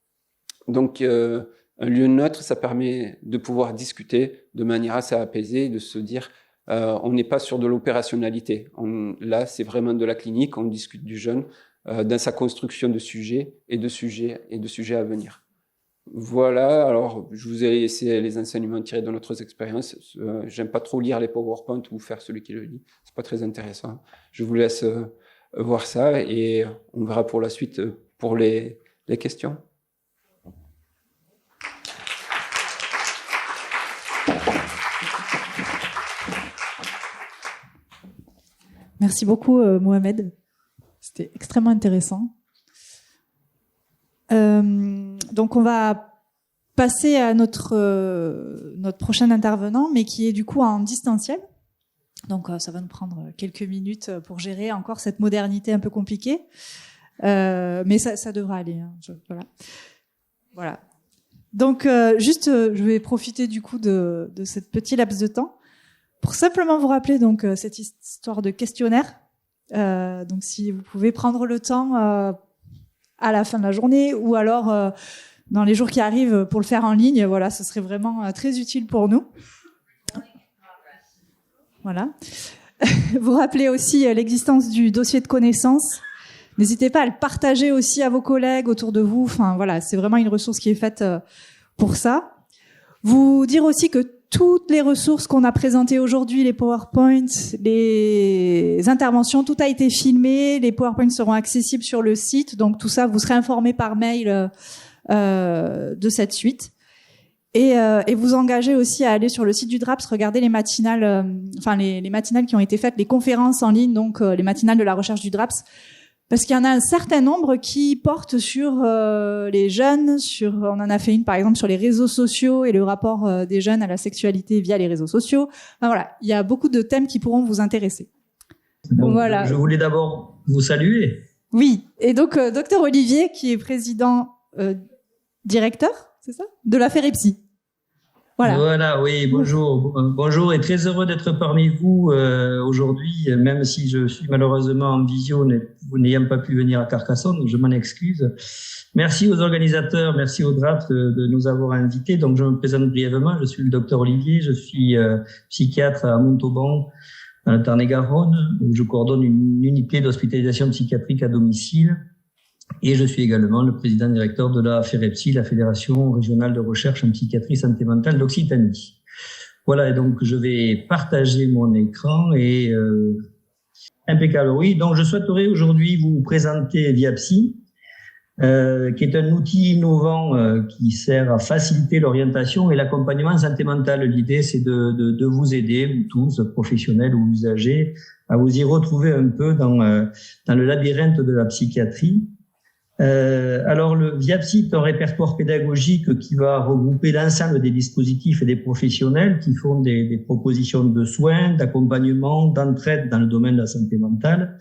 Donc, un lieu neutre, ça permet de pouvoir discuter de manière assez apaisée, de se dire on n'est pas sur de l'opérationnalité. Là, c'est vraiment de la clinique, on discute du jeune dans sa construction de sujets et de sujets à venir. Voilà, alors je vous ai laissé les enseignements tirés de notre expérience. J'aime pas trop lire les PowerPoint ou faire celui qui le lit, c'est pas très intéressant. Je vous laisse voir ça et on verra pour la suite pour les questions. Merci beaucoup, Mohamed. C'était extrêmement intéressant. Donc, on va passer à notre prochain intervenant, mais qui est du coup en distanciel. Donc, ça va nous prendre quelques minutes pour gérer encore cette modernité un peu compliquée. Mais ça devra aller. Hein. Voilà. Donc, je vais profiter du coup de cette petit laps de temps pour simplement vous rappeler donc cette histoire de questionnaire. Donc, si vous pouvez prendre le temps à la fin de la journée ou alors dans les jours qui arrivent pour le faire en ligne, voilà, ce serait vraiment très utile pour nous. Voilà. Vous rappelez aussi l'existence du dossier de connaissances. N'hésitez pas à le partager aussi à vos collègues autour de vous. Enfin, voilà, c'est vraiment une ressource qui est faite pour ça. Vous dire aussi que toutes les ressources qu'on a présentées aujourd'hui, les PowerPoints, les interventions, tout a été filmé. Les PowerPoints seront accessibles sur le site. Donc, tout ça, vous serez informés par mail de cette suite. Et vous engagez aussi à aller sur le site du DRAPS, regarder les matinales, les matinales qui ont été faites, les conférences en ligne, donc les matinales de la recherche du DRAPS. Parce qu'il y en a un certain nombre qui portent sur les jeunes, on en a fait une par exemple sur les réseaux sociaux et le rapport des jeunes à la sexualité via les réseaux sociaux. Enfin, voilà, il y a beaucoup de thèmes qui pourront vous intéresser. Bon, voilà. Je voulais d'abord vous saluer. Oui, et donc Dr Olivier qui est président directeur, c'est ça, de la FEREPSI. Voilà, oui, bonjour. Bonjour et très heureux d'être parmi vous aujourd'hui, même si je suis malheureusement en visio, vous n'ayant pas pu venir à Carcassonne, je m'en excuse. Merci aux organisateurs, merci au DRAPS de nous avoir invités. Donc, je me présente brièvement, je suis le docteur Olivier, je suis psychiatre à Montauban, dans le Tarn-et-Garonne, où je coordonne une unité d'hospitalisation psychiatrique à domicile. Et je suis également le président-directeur de la FEREPSI, la Fédération régionale de recherche en psychiatrie santé mentale d'Occitanie. Voilà, et donc je vais partager mon écran et impeccable. Oui, donc je souhaiterais aujourd'hui vous présenter Viapsy, qui est un outil innovant qui sert à faciliter l'orientation et l'accompagnement en santé mentale. L'idée, c'est de vous aider, vous tous, professionnels ou usagers, à vous y retrouver un peu dans le labyrinthe de la psychiatrie. Alors, le Viapsy est un répertoire pédagogique qui va regrouper l'ensemble des dispositifs et des professionnels qui font des propositions de soins, d'accompagnement, d'entraide dans le domaine de la santé mentale.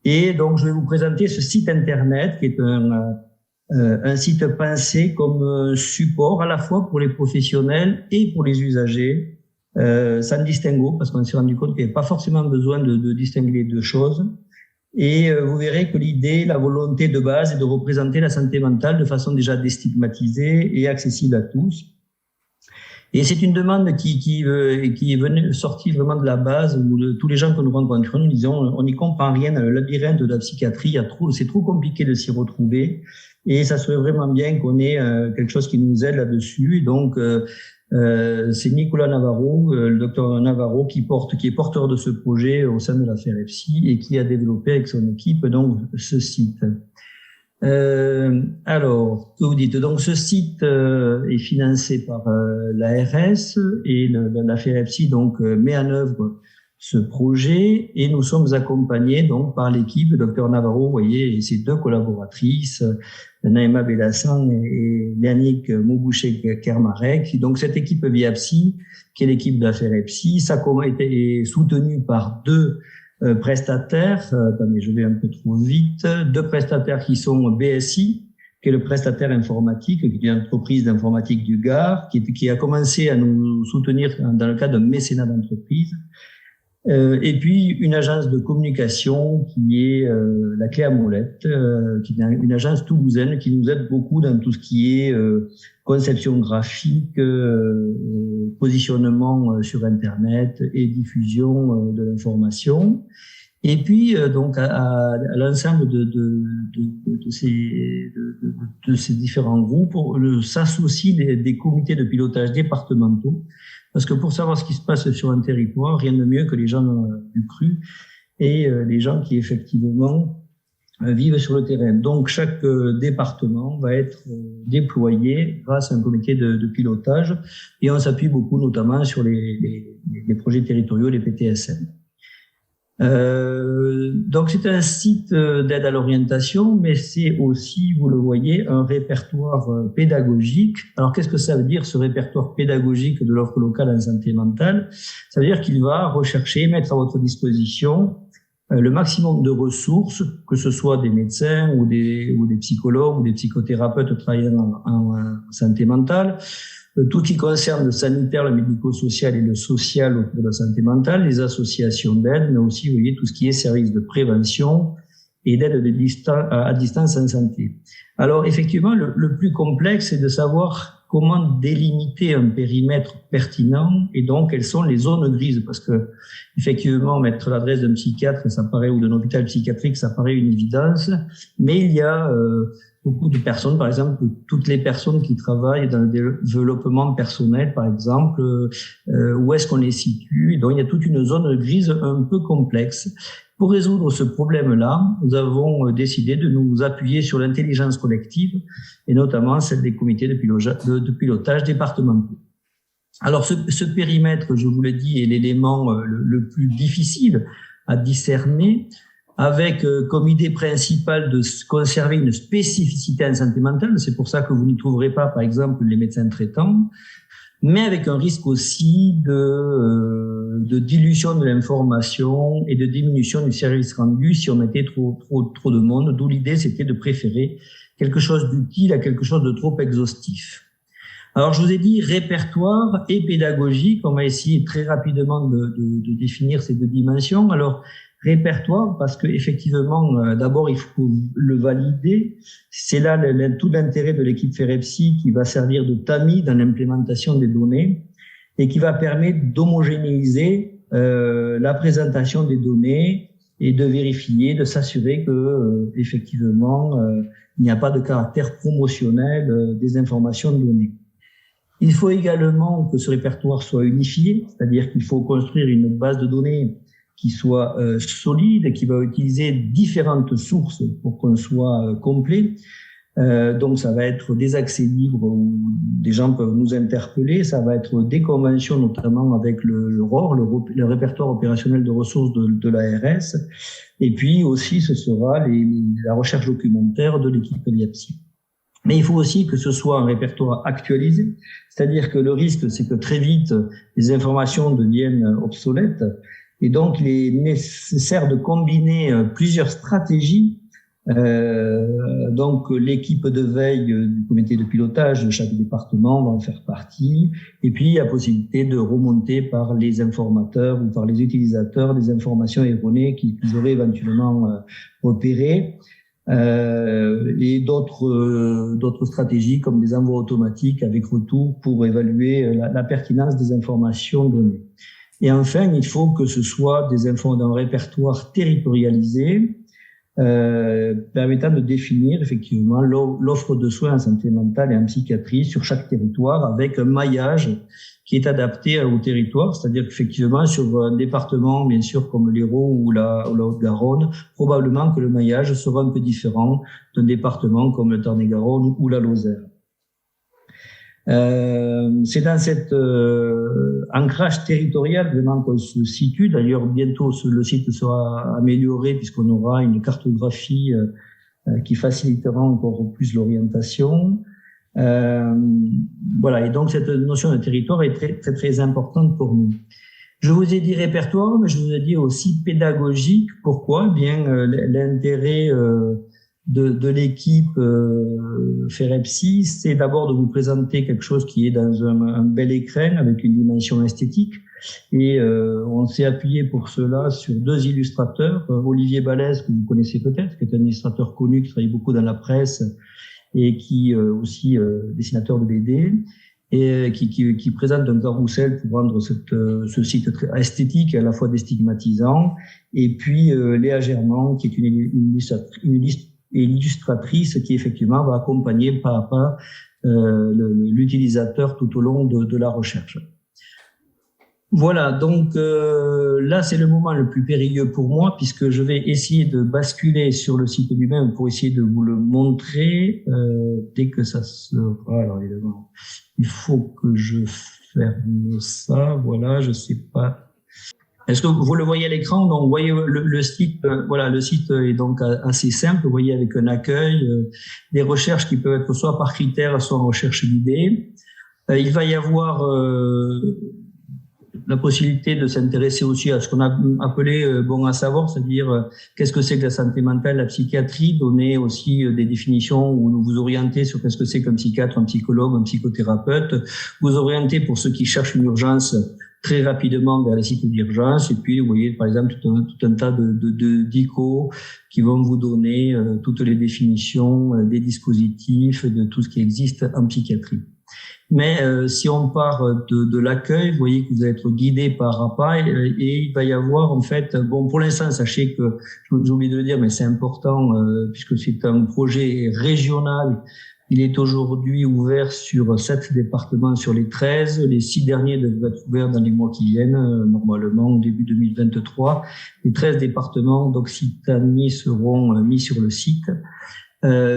Et donc, je vais vous présenter ce site internet qui est un site pensé comme support à la fois pour les professionnels et pour les usagers, sans distinguo, parce qu'on s'est rendu compte qu'il n'y avait pas forcément besoin de distinguer les deux choses. Et vous verrez que l'idée, la volonté de base est de représenter la santé mentale de façon déjà déstigmatisée et accessible à tous. Et c'est une demande qui est venue sortir vraiment de la base où tous les gens que nous rencontrons nous disons on n'y comprend rien dans le labyrinthe de la psychiatrie, c'est trop compliqué de s'y retrouver et ça serait vraiment bien qu'on ait quelque chose qui nous aide là-dessus. Et donc c'est Nicolas Navarro, le docteur Navarro, qui est porteur de ce projet au sein de la FEREPSI et qui a développé avec son équipe donc ce site. Alors, que vous dites? Donc, ce site est financé par l'ARS et la FEREPSI donc met en œuvre ce projet et nous sommes accompagnés donc par l'équipe Dr Navarro, vous voyez, et ses deux collaboratrices, Naïma Bellassan et Yannick Moubouché-Kermarek. Donc, cette équipe Viapsy, qui est l'équipe de la FEREPSI, ça a été soutenu par deux prestataires, attendez, je vais un peu trop vite, deux prestataires qui sont BSI, qui est le prestataire informatique, qui est une entreprise d'informatique du Gard, qui a commencé à nous soutenir dans le cadre d'un mécénat d'entreprise, et puis une agence de communication qui est la Clé à Molette, qui est une agence toulousaine qui nous aide beaucoup dans tout ce qui est conception graphique, positionnement sur Internet et diffusion de l'information. Et puis donc à l'ensemble de ces différents groupes s'associent des comités de pilotage départementaux, parce que pour savoir ce qui se passe sur un territoire, rien de mieux que les gens du cru et les gens qui effectivement vivent sur le terrain. Donc chaque département va être déployé grâce à un comité de pilotage et on s'appuie beaucoup notamment sur les projets territoriaux, les PTSM. Donc c'est un site d'aide à l'orientation, mais c'est aussi, vous le voyez, un répertoire pédagogique. Alors qu'est-ce que ça veut dire, ce répertoire pédagogique de l'offre locale en santé mentale? Ça veut dire qu'il va rechercher, mettre à votre disposition le maximum de ressources, que ce soit des médecins ou des psychologues ou des psychothérapeutes travaillant en santé mentale, tout ce qui concerne le sanitaire, le médico-social et le social autour de la santé mentale, les associations d'aide, mais aussi, vous voyez, tout ce qui est service de prévention et d'aide à distance en santé. Alors, effectivement, le plus complexe, c'est de savoir comment délimiter un périmètre pertinent et donc quelles sont les zones grises, parce que, effectivement, mettre l'adresse d'un psychiatre, ça paraît, ou d'un hôpital psychiatrique, ça paraît une évidence, mais il y a beaucoup de personnes, par exemple, toutes les personnes qui travaillent dans le développement personnel, par exemple, où est-ce qu'on les situe? Et donc, il y a toute une zone grise un peu complexe. Pour résoudre ce problème-là, nous avons décidé de nous appuyer sur l'intelligence collective, et notamment celle des comités de pilotage départementaux. Alors, ce périmètre, je vous l'ai dit, est l'élément le plus difficile à discerner, avec comme idée principale de conserver une spécificité en santé mentale. C'est pour ça que vous n'y trouverez pas, par exemple, les médecins traitants, mais avec un risque aussi de dilution de l'information et de diminution du service rendu si on mettait trop de monde, d'où l'idée c'était de préférer quelque chose d'utile à quelque chose de trop exhaustif. Alors, je vous ai dit répertoire et pédagogique. On va essayer très rapidement de définir ces deux dimensions. Alors, répertoire, parce que effectivement, d'abord, il faut le valider. C'est là tout l'intérêt de l'équipe Ferepsi qui va servir de tamis dans l'implémentation des données et qui va permettre d'homogénéiser la présentation des données et de vérifier, de s'assurer que effectivement, il n'y a pas de caractère promotionnel des informations données. Il faut également que ce répertoire soit unifié, c'est-à-dire qu'il faut construire une base de données qui soit solide, qui va utiliser différentes sources pour qu'on soit complet. Donc, ça va être des accès libres où des gens peuvent nous interpeller. Ça va être des conventions, notamment avec le ROR, le répertoire opérationnel de ressources de l'ARS. Et puis aussi, ce sera la recherche documentaire de l'équipe Eliapsi. Mais il faut aussi que ce soit un répertoire actualisé. C'est-à-dire que le risque, c'est que très vite, les informations deviennent obsolètes. Et donc, il est nécessaire de combiner plusieurs stratégies. Donc, l'équipe de veille du comité de pilotage de chaque département va en faire partie. Et puis, il y a possibilité de remonter par les informateurs ou par les utilisateurs des informations erronées qu'ils auraient éventuellement repérées. Et d'autres stratégies comme des envois automatiques avec retour pour évaluer la pertinence des informations données. Et enfin, il faut que ce soit des infos d'un répertoire territorialisé permettant de définir effectivement l'offre de soins en santé mentale et en psychiatrie sur chaque territoire avec un maillage qui est adapté au territoire, c'est-à-dire qu'effectivement sur un département bien sûr comme l'Hérault ou la Haute-Garonne, probablement que le maillage sera un peu différent d'un département comme le Tarn-et-Garonne ou la Lozère. C'est dans cet ancrage territorial vraiment qu'on se situe. D'ailleurs, bientôt le site sera amélioré puisqu'on aura une cartographie qui facilitera encore plus l'orientation. Voilà. Et donc cette notion de territoire est très très très importante pour nous. Je vous ai dit répertoire, mais je vous ai dit aussi pédagogique. Pourquoi? Eh bien, l'intérêt de l'équipe Ferepsi, c'est d'abord de vous présenter quelque chose qui est dans un bel écran avec une dimension esthétique. Et on s'est appuyé pour cela sur deux illustrateurs, Olivier Balès, que vous connaissez peut-être, qui est un illustrateur connu, qui travaille beaucoup dans la presse et qui aussi dessinateur de BD, et qui présente un carrousel pour rendre ce site très esthétique et à la fois déstigmatisant. Et puis Léa Germain, qui est une illustratrice qui effectivement va accompagner pas à pas l'utilisateur tout au long de la recherche. Voilà, donc là c'est le moment le plus périlleux pour moi puisque je vais essayer de basculer sur le site lui-même pour essayer de vous le montrer dès que ça sera. Alors évidemment, il faut que je ferme ça, voilà, je sais pas. Est-ce que vous le voyez à l'écran? Donc, vous voyez le site. Voilà, le site est donc assez simple. Vous voyez avec un accueil, des recherches qui peuvent être soit par critères, soit en recherche d'idées. Il va y avoir la possibilité de s'intéresser aussi à ce qu'on a appelé bon à savoir, c'est-à-dire qu'est-ce que c'est que la santé mentale, la psychiatrie, donner aussi des définitions où vous orientez sur qu'est-ce que c'est qu'un psychiatre, un psychologue, un psychothérapeute, vous orientez pour ceux qui cherchent une urgence très rapidement vers les sites d'urgence, et puis vous voyez par exemple tout un tas d'ICO qui vont vous donner toutes les définitions des dispositifs, de tout ce qui existe en psychiatrie. Mais si on part de l'accueil, vous voyez que vous allez être guidé par APA et il va y avoir en fait, bon pour l'instant sachez que, j'ai oublié de le dire mais c'est important puisque c'est un projet régional. Il est aujourd'hui ouvert sur 7 départements sur les 13. Les 6 derniers devraient être ouverts dans les mois qui viennent, normalement au début 2023. Les 13 départements d'Occitanie seront mis sur le site.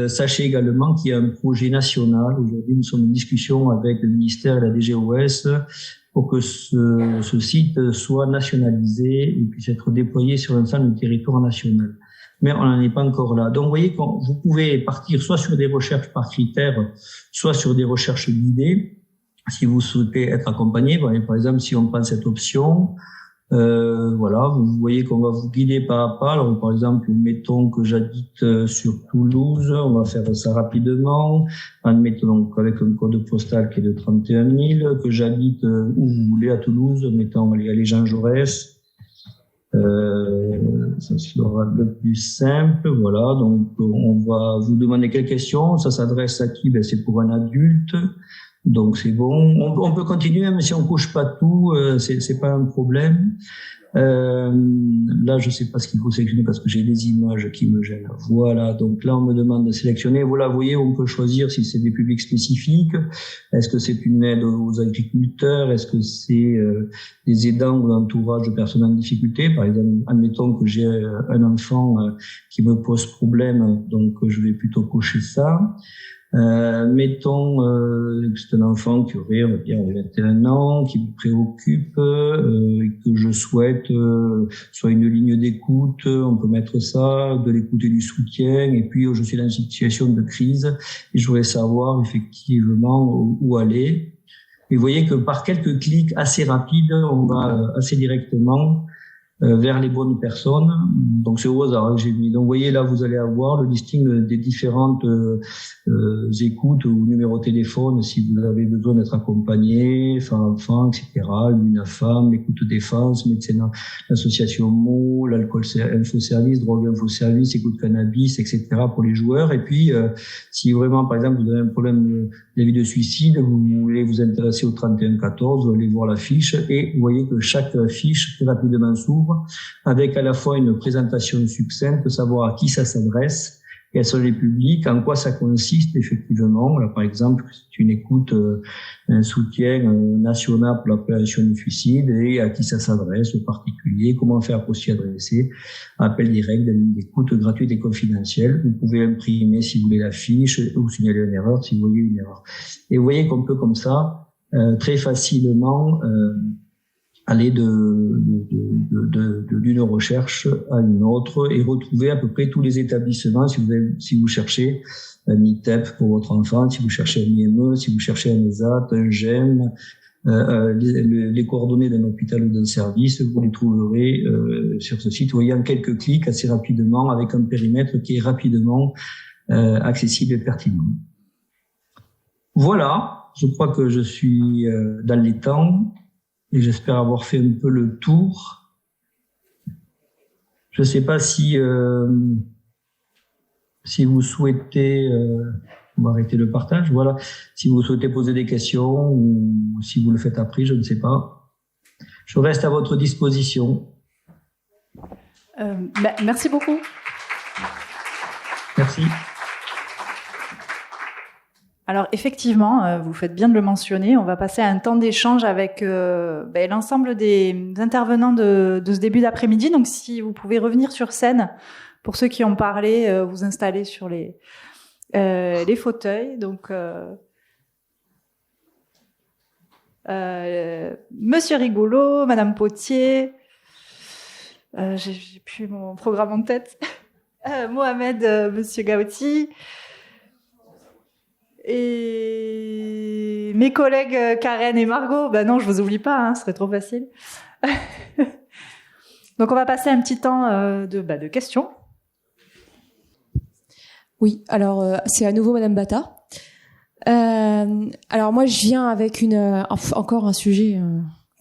Sachez également qu'il y a un projet national. Aujourd'hui, nous sommes en discussion avec le ministère et la DGOS pour que ce site soit nationalisé et puisse être déployé sur l'ensemble du territoire national. Mais on n'en est pas encore là. Donc, vous voyez, vous pouvez partir soit sur des recherches par critères, soit sur des recherches guidées. Si vous souhaitez être accompagné, par exemple, si on prend cette option, voilà, vous voyez qu'on va vous guider pas à pas. Alors, par exemple, mettons que j'habite sur Toulouse, on va faire ça rapidement. Admettons donc avec un code postal qui est de 31 000, que j'habite où vous voulez à Toulouse, mettons les Jean Jaurès. Ça sera le plus simple, voilà. Donc, on va vous demander quelles questions. Ça s'adresse à qui? C'est pour un adulte. Donc, c'est bon. On peut continuer, même si on couche pas tout, c'est pas un problème. Là, je sais pas ce qu'il faut sélectionner parce que j'ai des images qui me gênent. Voilà. Donc là, on me demande de sélectionner. Voilà, vous voyez, on peut choisir si c'est des publics spécifiques. Est-ce que c'est une aide aux agriculteurs? Est-ce que c'est des aidants ou l'entourage de personnes en difficulté? Par exemple, admettons que j'ai un enfant qui me pose problème, donc je vais plutôt cocher ça. Mettons que c'est un enfant qui aurait 21 ans, qui me préoccupe, que je souhaite soit une ligne d'écoute, on peut mettre ça, de l'écoute et du soutien, et puis je suis dans une situation de crise et je voudrais savoir effectivement où aller. Et vous voyez que par quelques clics assez rapides, on va assez directement vers les bonnes personnes. Donc c'est au hasard que j'ai mis. Donc vous voyez là, vous allez avoir le listing des différentes écoutes ou numéros de téléphone si vous avez besoin d'être accompagné, enfant, etc. L'UNAFAM, l'écoute défense, médecin, l'association MO, l'alcool infoservice, drogue infoservice, écoute cannabis, etc. pour les joueurs. Et puis si vraiment par exemple vous avez un problème d'avis de suicide, vous voulez vous intéresser au 3114, vous allez voir la fiche et vous voyez que chaque fiche très rapidement s'ouvre avec à la fois une présentation succincte, savoir à qui ça s'adresse, quels sont les publics, en quoi ça consiste effectivement. Là, par exemple, c'est une écoute, un soutien national pour la prévention du suicide et à qui ça s'adresse, aux particuliers, comment faire pour s'y adresser, appel direct, ligne d'écoute gratuite et confidentielle. Vous pouvez imprimer si vous voulez la fiche ou signaler une erreur si vous voyez une erreur. Et vous voyez qu'on peut comme ça très facilement aller d'une recherche à une autre et retrouver à peu près tous les établissements si vous cherchez un ITEP pour votre enfant, si vous cherchez un IME, si vous cherchez un ESAT, un GEM, les coordonnées d'un hôpital ou d'un service, vous les trouverez sur ce site. Vous voyez en quelques clics assez rapidement avec un périmètre qui est rapidement accessible et pertinent. Voilà, je crois que je suis dans les temps. Et j'espère avoir fait un peu le tour. Je ne sais pas si vous souhaitez, on va arrêter le partage. Voilà, si vous souhaitez poser des questions ou si vous le faites après, je ne sais pas. Je reste à votre disposition. Merci beaucoup. Merci. Alors effectivement, vous faites bien de le mentionner, on va passer à un temps d'échange avec l'ensemble des intervenants de ce début d'après-midi. Donc si vous pouvez revenir sur scène, pour ceux qui ont parlé, vous installer sur les fauteuils. Donc Monsieur Rigolo, Madame Potier, J'ai plus mon programme en tête. Mohamed, Monsieur Gaouti. Et mes collègues Karen et Margot. Ben non, je vous oublie pas, ce serait trop facile. Donc on va passer un petit temps de questions. Oui, alors c'est à nouveau Madame Bata. Alors moi je viens avec encore un sujet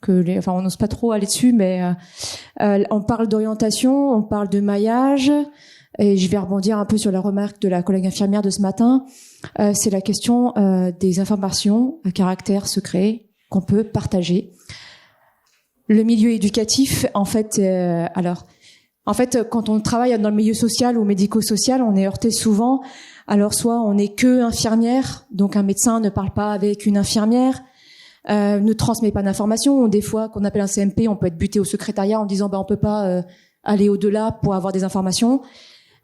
on n'ose pas trop aller dessus, mais on parle d'orientation, on parle de maillage, et je vais rebondir un peu sur la remarque de la collègue infirmière de ce matin. C'est la question des informations à caractère secret qu'on peut partager. Le milieu éducatif, en fait, quand on travaille dans le milieu social ou médico-social, on est heurté souvent. Alors, soit on n'est que infirmière, donc un médecin ne parle pas avec une infirmière, ne transmet pas d'informations. Ou des fois, qu'on appelle un CMP, on peut être buté au secrétariat en disant, on peut pas aller au-delà pour avoir des informations.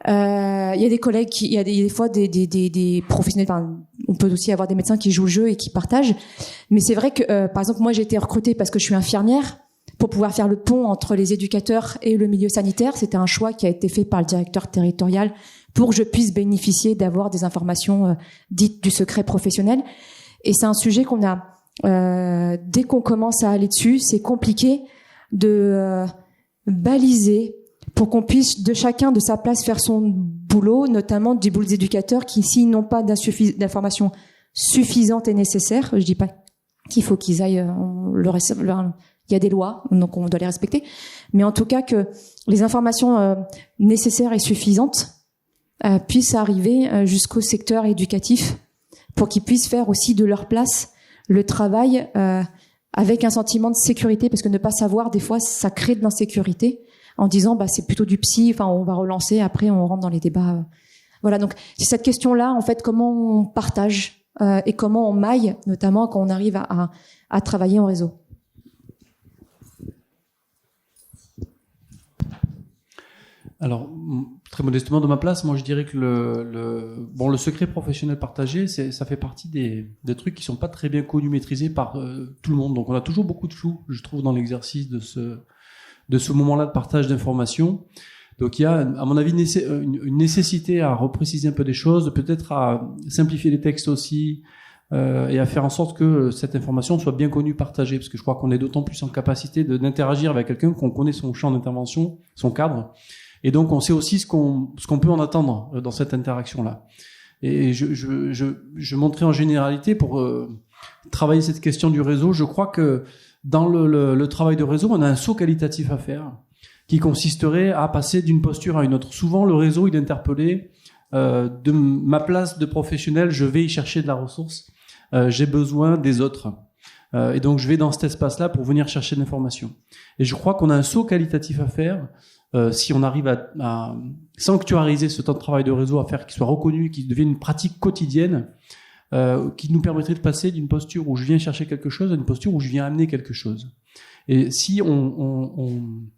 Il y a des collègues il y a des fois des professionnels. On peut aussi avoir des médecins qui jouent le jeu et qui partagent. Mais c'est vrai que, par exemple, moi, j'ai été recrutée parce que je suis infirmière, pour pouvoir faire le pont entre les éducateurs et le milieu sanitaire. C'était un choix qui a été fait par le directeur territorial pour que je puisse bénéficier d'avoir des informations dites du secret professionnel. Et c'est un sujet qu'on a, dès qu'on commence à aller dessus, c'est compliqué de baliser pour qu'on puisse de chacun de sa place faire son boulot, notamment du boulot des éducateurs qui, s'ils n'ont pas d'informations suffisantes et nécessaires, je dis pas qu'il faut qu'ils aillent il y a des lois, donc on doit les respecter. Mais en tout cas, que les informations nécessaires et suffisantes puissent arriver jusqu'au secteur éducatif pour qu'ils puissent faire aussi de leur place le travail avec un sentiment de sécurité, parce que ne pas savoir, des fois, ça crée de l'insécurité en disant c'est plutôt du psy, on va relancer, après on rentre dans les débats. Voilà, donc c'est cette question-là, en fait, comment on partage et comment on maille, notamment quand on arrive à travailler en réseau. Alors, très modestement, de ma place, moi je dirais que le secret professionnel partagé, ça fait partie des trucs qui sont pas très bien connus, maîtrisés par tout le monde. Donc on a toujours beaucoup de flou, je trouve, dans l'exercice de ce moment-là de partage d'informations. Donc il y a, à mon avis, une nécessité à repréciser un peu des choses, peut-être à simplifier les textes aussi, et à faire en sorte que cette information soit bien connue, partagée, parce que je crois qu'on est d'autant plus en capacité d'interagir avec quelqu'un qu'on connaît son champ d'intervention, son cadre. Et donc, on sait aussi ce qu'on peut en attendre dans cette interaction-là. Et je montrais en généralité pour travailler cette question du réseau. Je crois que dans le travail de réseau, on a un saut qualitatif à faire qui consisterait à passer d'une posture à une autre. Souvent, le réseau, il est interpellé de ma place de professionnel, je vais y chercher de la ressource, j'ai besoin des autres. Et donc, je vais dans cet espace-là pour venir chercher de l'information. Et je crois qu'on a un saut qualitatif à faire si on arrive à sanctuariser ce temps de travail de réseau, à faire qu'il soit reconnu, qu'il devienne une pratique quotidienne, qui nous permettrait de passer d'une posture où je viens chercher quelque chose à une posture où je viens amener quelque chose. Et si on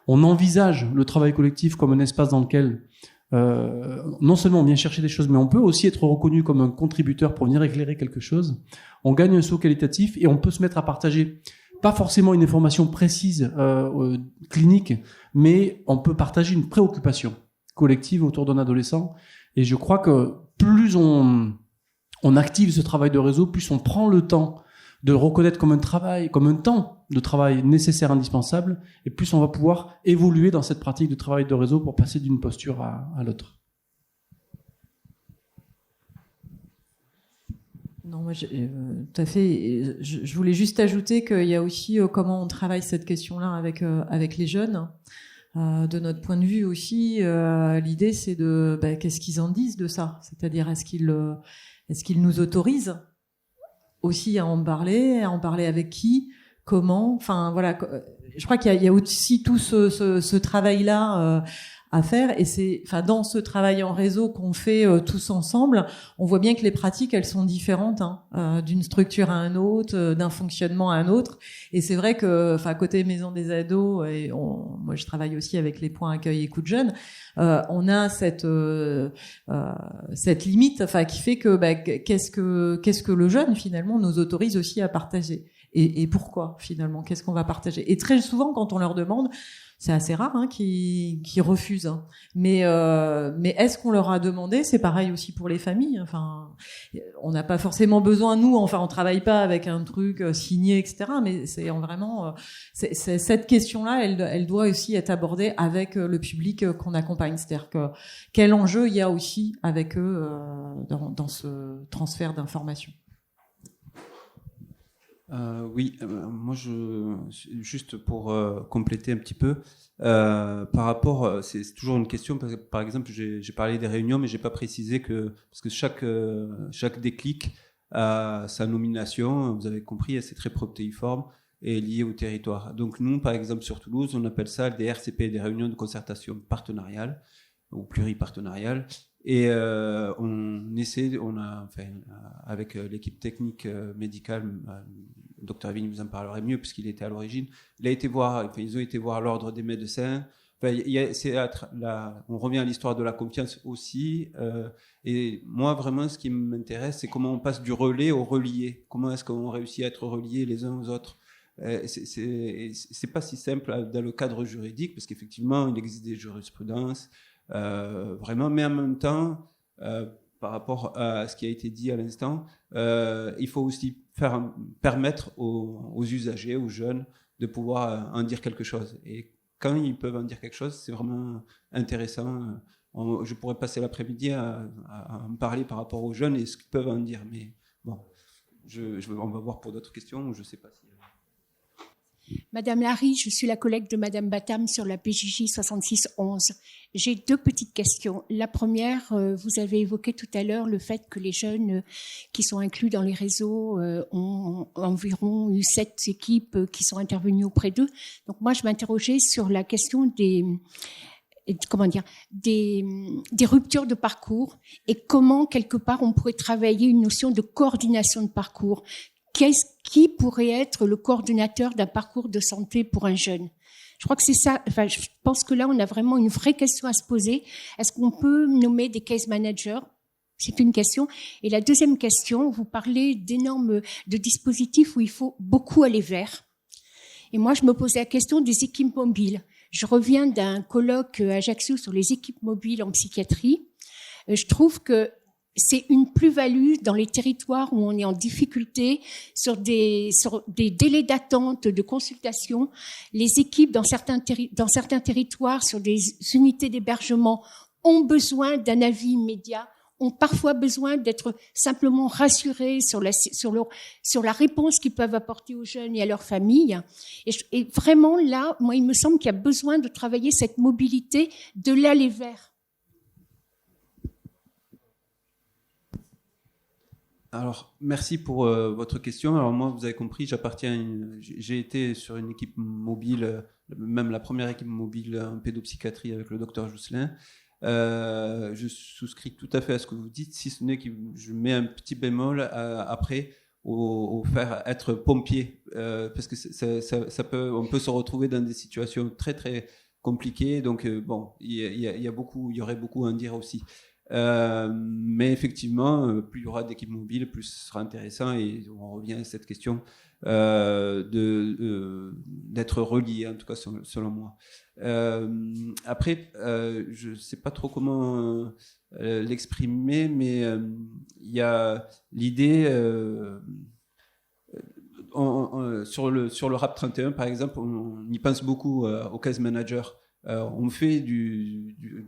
envisage le travail collectif comme un espace dans lequel non seulement on vient chercher des choses, mais on peut aussi être reconnu comme un contributeur pour venir éclairer quelque chose, on gagne un saut qualitatif et on peut se mettre à partager pas forcément une information précise clinique, mais on peut partager une préoccupation collective autour d'un adolescent. Et je crois que plus on active ce travail de réseau, plus on prend le temps de le reconnaître comme un travail, comme un temps de travail nécessaire, indispensable, et plus on va pouvoir évoluer dans cette pratique de travail de réseau pour passer d'une posture à l'autre. Non, moi, tout à fait. Je voulais juste ajouter qu'il y a aussi comment on travaille cette question-là avec les jeunes. De notre point de vue aussi, l'idée c'est de qu'est-ce qu'ils en disent de ça, c'est-à-dire est-ce qu'ils nous autorisent aussi à en parler avec qui, comment, enfin voilà. Je crois qu'il y a aussi tout ce travail-là à faire, et c'est dans ce travail en réseau qu'on fait tous ensemble, on voit bien que les pratiques elles sont différentes d'une structure à un autre, d'un fonctionnement à un autre, et c'est vrai que côté maison des ados, et moi je travaille aussi avec les points accueil écoute jeunes, on a cette limite qui fait que qu'est-ce que le jeune finalement nous autorise aussi à partager. et pourquoi finalement, qu'est-ce qu'on va partager. Et très souvent, quand on leur demande, c'est assez rare qui refusent. Hein. Mais est-ce qu'on leur a demandé? C'est pareil aussi pour les familles. Enfin, on n'a pas forcément besoin, nous. Enfin, on travaille pas avec un truc signé, etc. Mais c'est vraiment cette question-là, elle doit aussi être abordée avec le public qu'on accompagne. C'est-à-dire que quel enjeu il y a aussi avec eux dans ce transfert d'informations. Oui, moi juste pour compléter un petit peu par rapport, c'est toujours une question parce que, par exemple, j'ai parlé des réunions, mais j'ai pas précisé que parce que chaque déclic a sa nomination. Vous avez compris, c'est très protéiforme et lié au territoire. Donc nous, par exemple, sur Toulouse, on appelle ça des RCP, des réunions de concertation partenariale ou pluripartenariale. Et avec l'équipe technique médicale, le docteur Vigne vous en parlerait mieux puisqu'il était à l'origine. Ils ont été voir l'ordre des médecins. On revient à l'histoire de la confiance aussi. Et moi, vraiment, ce qui m'intéresse, c'est comment on passe du relais au relié. Comment est-ce qu'on réussit à être reliés les uns aux autres. C'est pas si simple dans le cadre juridique parce qu'effectivement, il existe des jurisprudences. Vraiment, mais en même temps, par rapport à ce qui a été dit à l'instant, il faut aussi permettre aux usagers, aux jeunes, de pouvoir en dire quelque chose. Et quand ils peuvent en dire quelque chose, c'est vraiment intéressant. Je pourrais passer l'après-midi à en parler par rapport aux jeunes et ce qu'ils peuvent en dire. Mais bon, on va voir pour d'autres questions. Je ne sais pas si... Madame Larry, je suis la collègue de Madame Batam sur la PJJ 6611. J'ai 2 petites questions. La première, vous avez évoqué tout à l'heure le fait que les jeunes qui sont inclus dans les réseaux ont environ eu 7 équipes qui sont intervenues auprès d'eux. Donc moi, je m'interrogeais sur la question des ruptures de parcours et comment, quelque part, on pourrait travailler une notion de coordination de parcours. Qui pourrait être le coordinateur d'un parcours de santé pour un jeune? Je crois que c'est ça. Enfin, je pense que là, on a vraiment une vraie question à se poser. Est-ce qu'on peut nommer des case managers? C'est une question. Et la deuxième question, vous parlez de dispositifs où il faut beaucoup aller vers. Et moi, je me posais la question des équipes mobiles. Je reviens d'un colloque à Ajaccio sur les équipes mobiles en psychiatrie. Je trouve que c'est une plus-value dans les territoires où on est en difficulté, sur des délais d'attente de consultation. Les équipes dans certains territoires, sur des unités d'hébergement, ont besoin d'un avis immédiat, ont parfois besoin d'être simplement rassurés sur la réponse qu'ils peuvent apporter aux jeunes et à leurs familles. Et vraiment là, moi, il me semble qu'il y a besoin de travailler cette mobilité de l'aller vers. Alors, merci pour votre question. Alors moi, vous avez compris, j'ai été sur une équipe mobile, même la première équipe mobile en pédopsychiatrie avec le docteur Jousselin. Je souscris tout à fait à ce que vous dites, si ce n'est que je mets un petit bémol après au faire être pompier, parce que on peut se retrouver dans des situations très très compliquées. Donc bon, il y aurait beaucoup à en dire aussi. Mais effectivement, plus il y aura d'équipes mobiles, plus ce sera intéressant et on revient à cette question d'être relié, en tout cas selon moi. Après, je ne sais pas trop comment l'exprimer, mais il y a l'idée sur le RAP 31 par exemple, on y pense beaucoup au case manager. On fait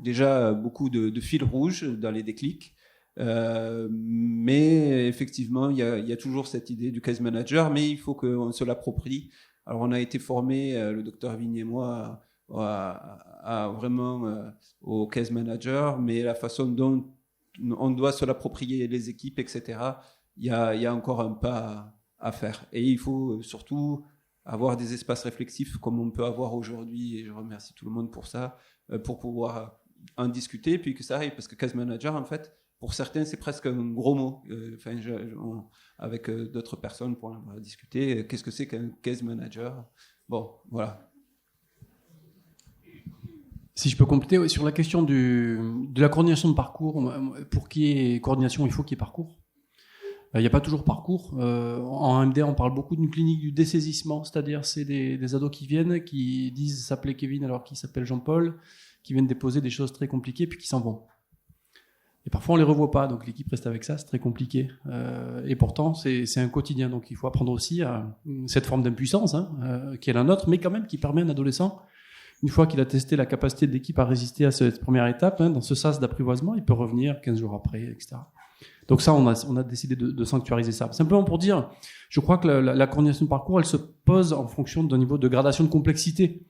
déjà beaucoup de fils rouges dans les déclics, mais effectivement, il y a toujours cette idée du case manager, mais il faut qu'on se l'approprie. Alors, on a été formés, le docteur Vigne et moi, vraiment au case manager, mais la façon dont on doit se l'approprier, les équipes, etc., il y a encore un pas à faire. Et il faut surtout avoir des espaces réflexifs comme on peut avoir aujourd'hui, et je remercie tout le monde pour ça, pour pouvoir en discuter, puis que ça arrive, parce que case manager, en fait, pour certains, c'est presque un gros mot. Avec d'autres personnes, pour en discuter, qu'est-ce que c'est qu'un case manager? Bon, voilà. Si je peux compléter, sur la question de la coordination de parcours, pour qu'il y ait coordination, il faut qu'il y ait parcours. Il n'y a pas toujours parcours. En MDA, on parle beaucoup d'une clinique du dessaisissement, c'est-à-dire c'est des ados qui viennent, qui disent s'appeler Kevin alors qu'ils s'appellent Jean-Paul, qui viennent déposer des choses très compliquées puis qui s'en vont. Et parfois on les revoit pas, donc l'équipe reste avec ça, c'est très compliqué. Et pourtant c'est un quotidien, donc il faut apprendre aussi à cette forme d'impuissance qui est la nôtre, mais quand même qui permet à un adolescent, une fois qu'il a testé la capacité de l'équipe à résister à cette première étape, dans ce sas d'apprivoisement, il peut revenir 15 jours après, etc. Donc ça, on a décidé de sanctuariser ça. Simplement pour dire, je crois que la coordination de parcours, elle se pose en fonction d'un niveau de gradation de complexité.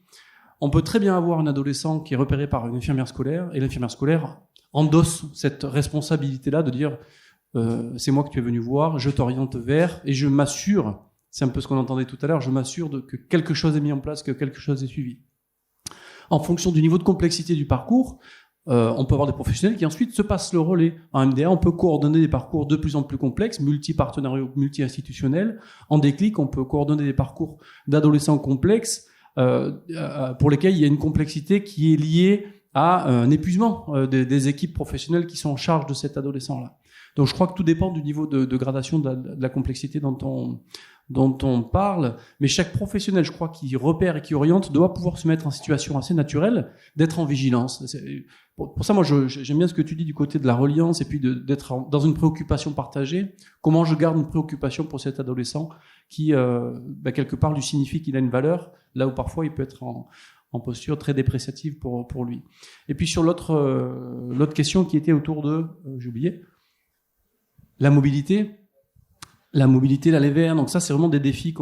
On peut très bien avoir un adolescent qui est repéré par une infirmière scolaire, et l'infirmière scolaire endosse cette responsabilité-là de dire c'est moi que tu es venu voir, je t'oriente vers, et je m'assure, c'est un peu ce qu'on entendait tout à l'heure, je m'assure que quelque chose est mis en place, que quelque chose est suivi. En fonction du niveau de complexité du parcours, on peut avoir des professionnels qui ensuite se passent le relais. En MDA, on peut coordonner des parcours de plus en plus complexes, multi-partenariaux, multi-institutionnels. En déclic, on peut coordonner des parcours d'adolescents complexes pour lesquels il y a une complexité qui est liée à un épuisement des équipes professionnelles qui sont en charge de cet adolescent-là. Donc je crois que tout dépend du niveau de gradation de la complexité dont on parle, mais chaque professionnel, je crois, qui repère et qui oriente, doit pouvoir se mettre en situation assez naturelle d'être en vigilance. Pour ça, moi, j'aime bien ce que tu dis du côté de la reliance et puis d'être dans une préoccupation partagée. Comment je garde une préoccupation pour cet adolescent qui, quelque part, lui signifie qu'il a une valeur, là où parfois il peut être en posture très dépréciative pour lui. Et puis sur l'autre question qui était autour de, j'ai oublié, la mobilité, l'aller vers. Donc ça, c'est vraiment des défis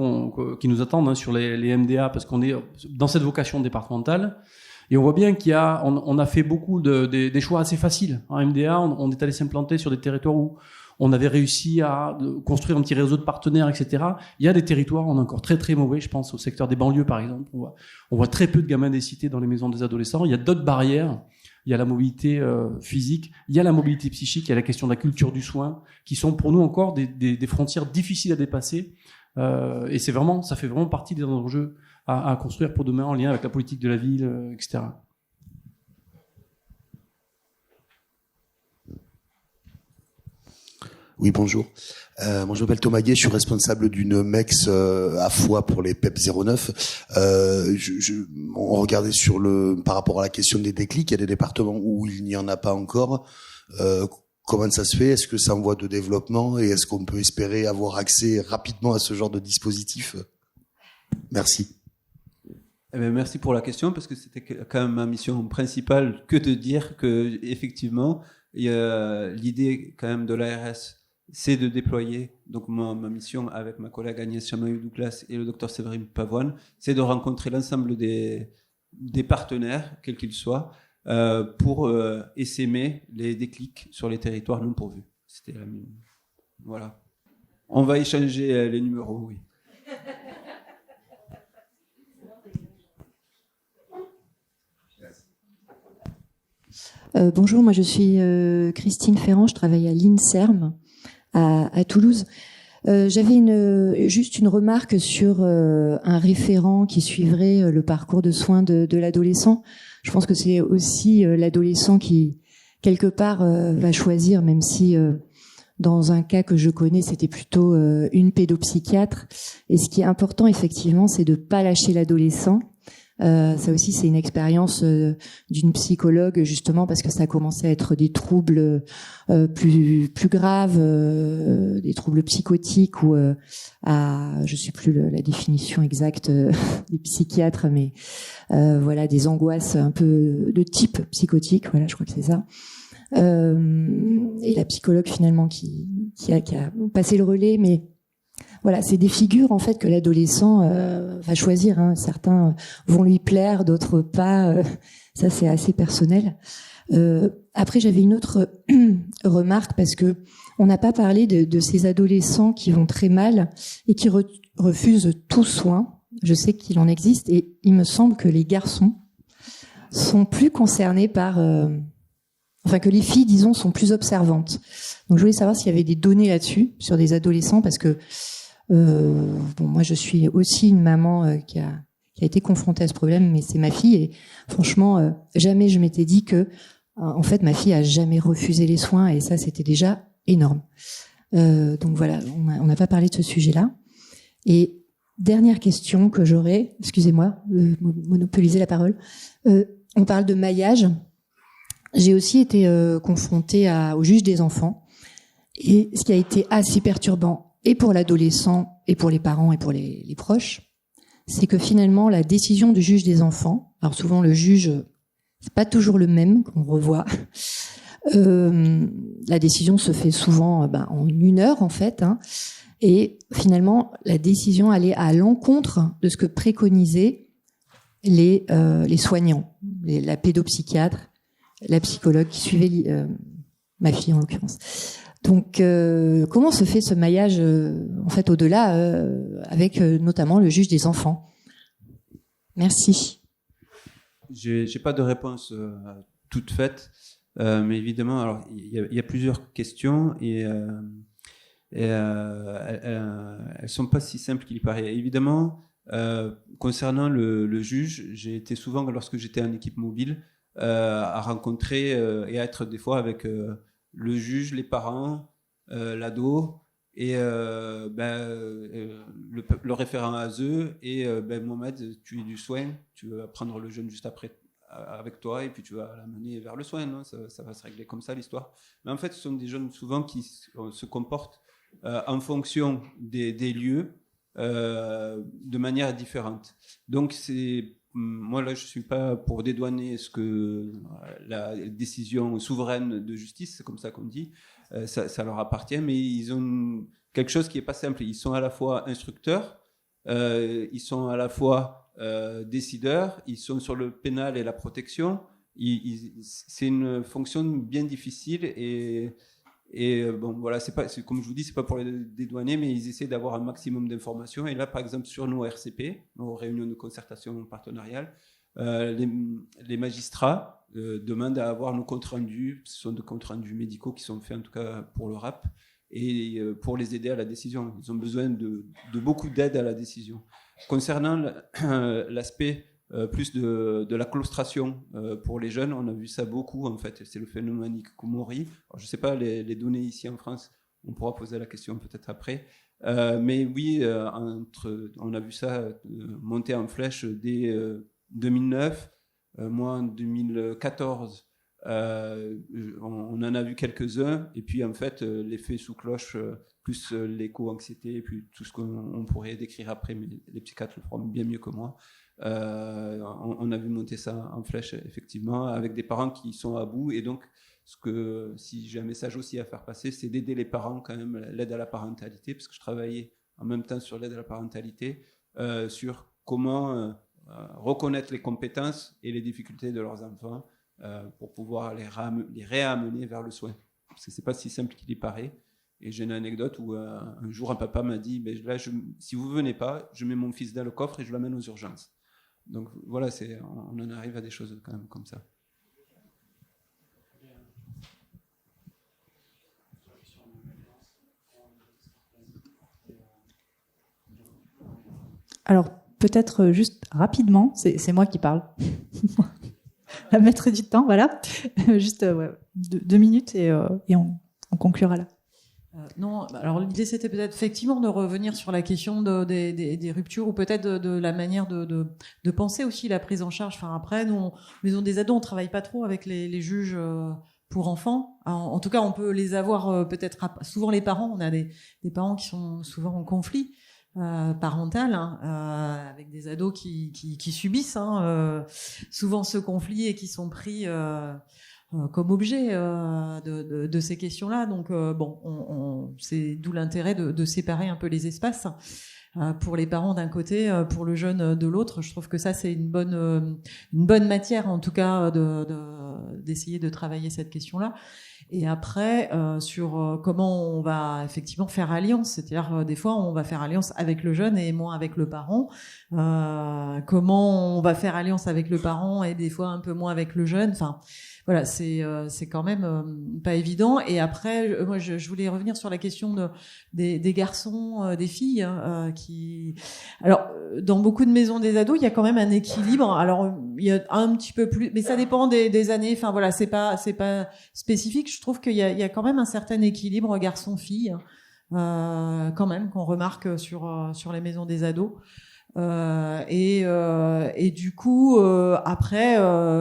qui nous attendent sur les MDA, parce qu'on est dans cette vocation départementale. Et on voit bien on a fait beaucoup des choix assez faciles. En MDA, on est allé s'implanter sur des territoires où on avait réussi à construire un petit réseau de partenaires, etc. Il y a des territoires où on est encore très très mauvais. Je pense au secteur des banlieues, par exemple. On voit très peu de gamins des cités dans les maisons des adolescents. Il y a d'autres barrières. Il y a la mobilité physique, il y a la mobilité psychique, il y a la question de la culture du soin, qui sont pour nous encore des frontières difficiles à dépasser. Et ça fait vraiment partie des enjeux à construire pour demain en lien avec la politique de la ville, etc. Oui, bonjour. Moi, je m'appelle Thomas Guet, je suis responsable d'une MEX à Foix pour les PEP 09. On regardait par rapport à la question des déclics, il y a des départements où il n'y en a pas encore. Comment ça se fait? Est-ce que c'est en voie de développement et est-ce qu'on peut espérer avoir accès rapidement à ce genre de dispositif? Merci. Eh bien, merci pour la question, parce que c'était quand même ma mission principale que de dire que effectivement, il y a l'idée quand même de l'ARS, c'est de déployer, donc ma mission avec ma collègue Agnès Chamaillou-Douglas et le docteur Séverine Pavoine, c'est de rencontrer l'ensemble des partenaires, quels qu'ils soient, pour essaimer les déclics sur les territoires non pourvus. C'était voilà. On va échanger les numéros, oui. Bonjour, moi je suis Christine Ferrand, je travaille à l'INSERM à Toulouse. J'avais juste une remarque sur un référent qui suivrait le parcours de soins de l'adolescent. Je pense que c'est aussi l'adolescent qui, quelque part, va choisir, même si dans un cas que je connais, c'était plutôt une pédopsychiatre. Et ce qui est important, effectivement, c'est de pas lâcher l'adolescent. Ça aussi, c'est une expérience d'une psychologue, justement, parce que ça a commencé à être des troubles plus graves, des troubles psychotiques ou je sais plus la définition exacte des psychiatres, mais voilà, des angoisses un peu de type psychotique. Voilà, je crois que c'est ça. Et la psychologue finalement qui a passé le relais, mais voilà, c'est des figures en fait que l'adolescent va choisir. Hein. Certains vont lui plaire, d'autres pas. Ça, c'est assez personnel. Après, j'avais une autre remarque parce que on n'a pas parlé de ces adolescents qui vont très mal et qui refusent tout soin. Je sais qu'il en existe et il me semble que les garçons sont plus concernés par. Enfin, que les filles, disons, sont plus observantes. Donc, je voulais savoir s'il y avait des données là-dessus sur des adolescents parce que moi je suis aussi une maman qui a été confrontée à ce problème, mais c'est ma fille et franchement jamais je m'étais dit que en fait ma fille a jamais refusé les soins et ça c'était déjà énorme. Donc voilà, on n'a pas parlé de ce sujet-là. Et dernière question que j'aurais, excusez-moi de monopoliser la parole, on parle de maillage. J'ai aussi été confrontée au juge des enfants, et ce qui a été assez perturbant, et pour l'adolescent, et pour les parents, et pour les proches, c'est que finalement la décision du juge des enfants, alors souvent le juge, c'est pas toujours le même qu'on revoit, la décision se fait souvent en 1 heure en fait, hein, et finalement la décision allait à l'encontre de ce que préconisaient les soignants, la pédopsychiatre, la psychologue qui suivait ma fille en l'occurrence. Donc comment se fait ce maillage en fait au-delà avec notamment le juge des enfants? Merci. J'ai pas de réponse toute faite, mais évidemment, alors il y a plusieurs questions et elles sont pas si simples qu'il y paraît. Évidemment, concernant le juge, j'ai été souvent, lorsque j'étais en équipe mobile, à rencontrer et à être des fois avec le juge, les parents, l'ado et le référent ASE et Mohamed, tu es du soin, tu vas prendre le jeune juste après avec toi et puis tu vas l'amener vers le soin, non, ça va se régler comme ça l'histoire. Mais en fait, ce sont des jeunes souvent qui se comportent en fonction des lieux de manière différente. Donc moi là, je suis pas pour dédouaner la décision souveraine de justice, c'est comme ça qu'on dit, ça leur appartient, mais ils ont quelque chose qui est pas simple. Ils sont à la fois instructeurs, ils sont à la fois décideurs, ils sont sur le pénal et la protection. C'est une fonction bien difficile et bon, voilà, comme je vous dis, c'est pas pour les dédouaner, mais ils essaient d'avoir un maximum d'informations. Et là, par exemple, sur nos RCP, nos réunions de concertation partenariale, les magistrats demandent à avoir nos comptes rendus. Ce sont des comptes rendus médicaux qui sont faits, en tout cas pour le RAP, et pour les aider à la décision. Ils ont besoin de beaucoup d'aide à la décision. Concernant l'aspect plus de la claustration pour les jeunes, on a vu ça beaucoup en fait, c'est le phénomène Hikikomori. Alors, je ne sais pas les données ici en France, on pourra poser la question peut-être après, mais oui, on a vu ça monter en flèche dès 2009, moi en 2014 on en a vu quelques-uns, et puis en fait l'effet sous cloche plus l'éco-anxiété et puis tout ce qu'on pourrait décrire après, mais les psychiatres le feront bien mieux que moi. On a vu monter ça en flèche effectivement, avec des parents qui sont à bout, et donc si j'ai un message aussi à faire passer, c'est d'aider les parents quand même, l'aide à la parentalité, parce que je travaillais en même temps sur l'aide à la parentalité, sur comment reconnaître les compétences et les difficultés de leurs enfants pour pouvoir les réamener vers le soin, parce que c'est pas si simple qu'il y paraît. Et j'ai une anecdote où un jour un papa m'a dit là, si vous venez pas, je mets mon fils dans le coffre et je l'amène aux urgences. Donc voilà, on en arrive à des choses quand même comme ça. Alors peut-être juste rapidement, c'est moi qui parle. La maître du temps, voilà. Juste 2 minutes et on conclura là. Non, alors l'idée c'était peut-être effectivement de revenir sur la question des ruptures, ou peut-être de la manière de penser aussi la prise en charge. Enfin après, nous, maison des ados, on travaille pas trop avec les juges pour enfants. En tout cas, on peut les avoir peut-être souvent les parents. On a des parents qui sont souvent en conflit parental, avec des ados qui subissent souvent ce conflit et qui sont pris comme objet de ces questions-là. Donc c'est d'où l'intérêt de séparer un peu les espaces pour les parents d'un côté, pour le jeune de l'autre. Je trouve que ça c'est une bonne matière en tout cas d'essayer de travailler cette question-là. Et après sur comment on va effectivement faire alliance, c'est-à-dire des fois on va faire alliance avec le jeune et moins avec le parent. Comment on va faire alliance avec le parent et des fois un peu moins avec le jeune. Enfin voilà, c'est quand même pas évident. Et après, moi, je voulais revenir sur la question des garçons, des filles, qui. Alors, dans beaucoup de maisons des ados, il y a quand même un équilibre. Alors, il y a un petit peu plus, mais ça dépend des années. Enfin voilà, c'est pas spécifique. Je trouve qu'il y a quand même un certain équilibre garçon-fille, quand même, qu'on remarque sur les maisons des ados. Et du coup, après,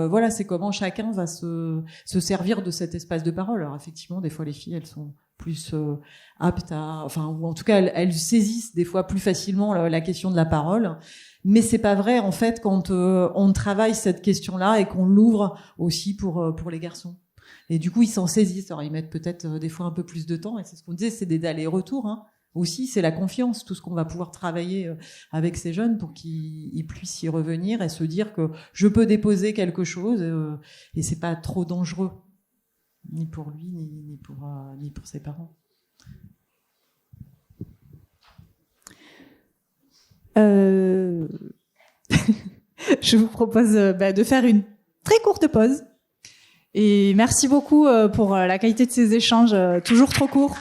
voilà, c'est comment chacun va se servir de cet espace de parole. Alors effectivement, des fois les filles, elles sont plus aptes ou en tout cas elles saisissent des fois plus facilement la question de la parole. Mais c'est pas vrai en fait quand on travaille cette question-là et qu'on l'ouvre aussi pour les garçons. Et du coup, ils s'en saisissent. Alors ils mettent peut-être des fois un peu plus de temps. Et c'est ce qu'on disait, c'est des allers-retours. Hein. Aussi, c'est la confiance, tout ce qu'on va pouvoir travailler avec ces jeunes pour qu'ils puissent y revenir et se dire que je peux déposer quelque chose et c'est pas trop dangereux, ni pour lui, ni pour ses parents. Je vous propose de faire une très courte pause. Et merci beaucoup pour la qualité de ces échanges, toujours trop courts.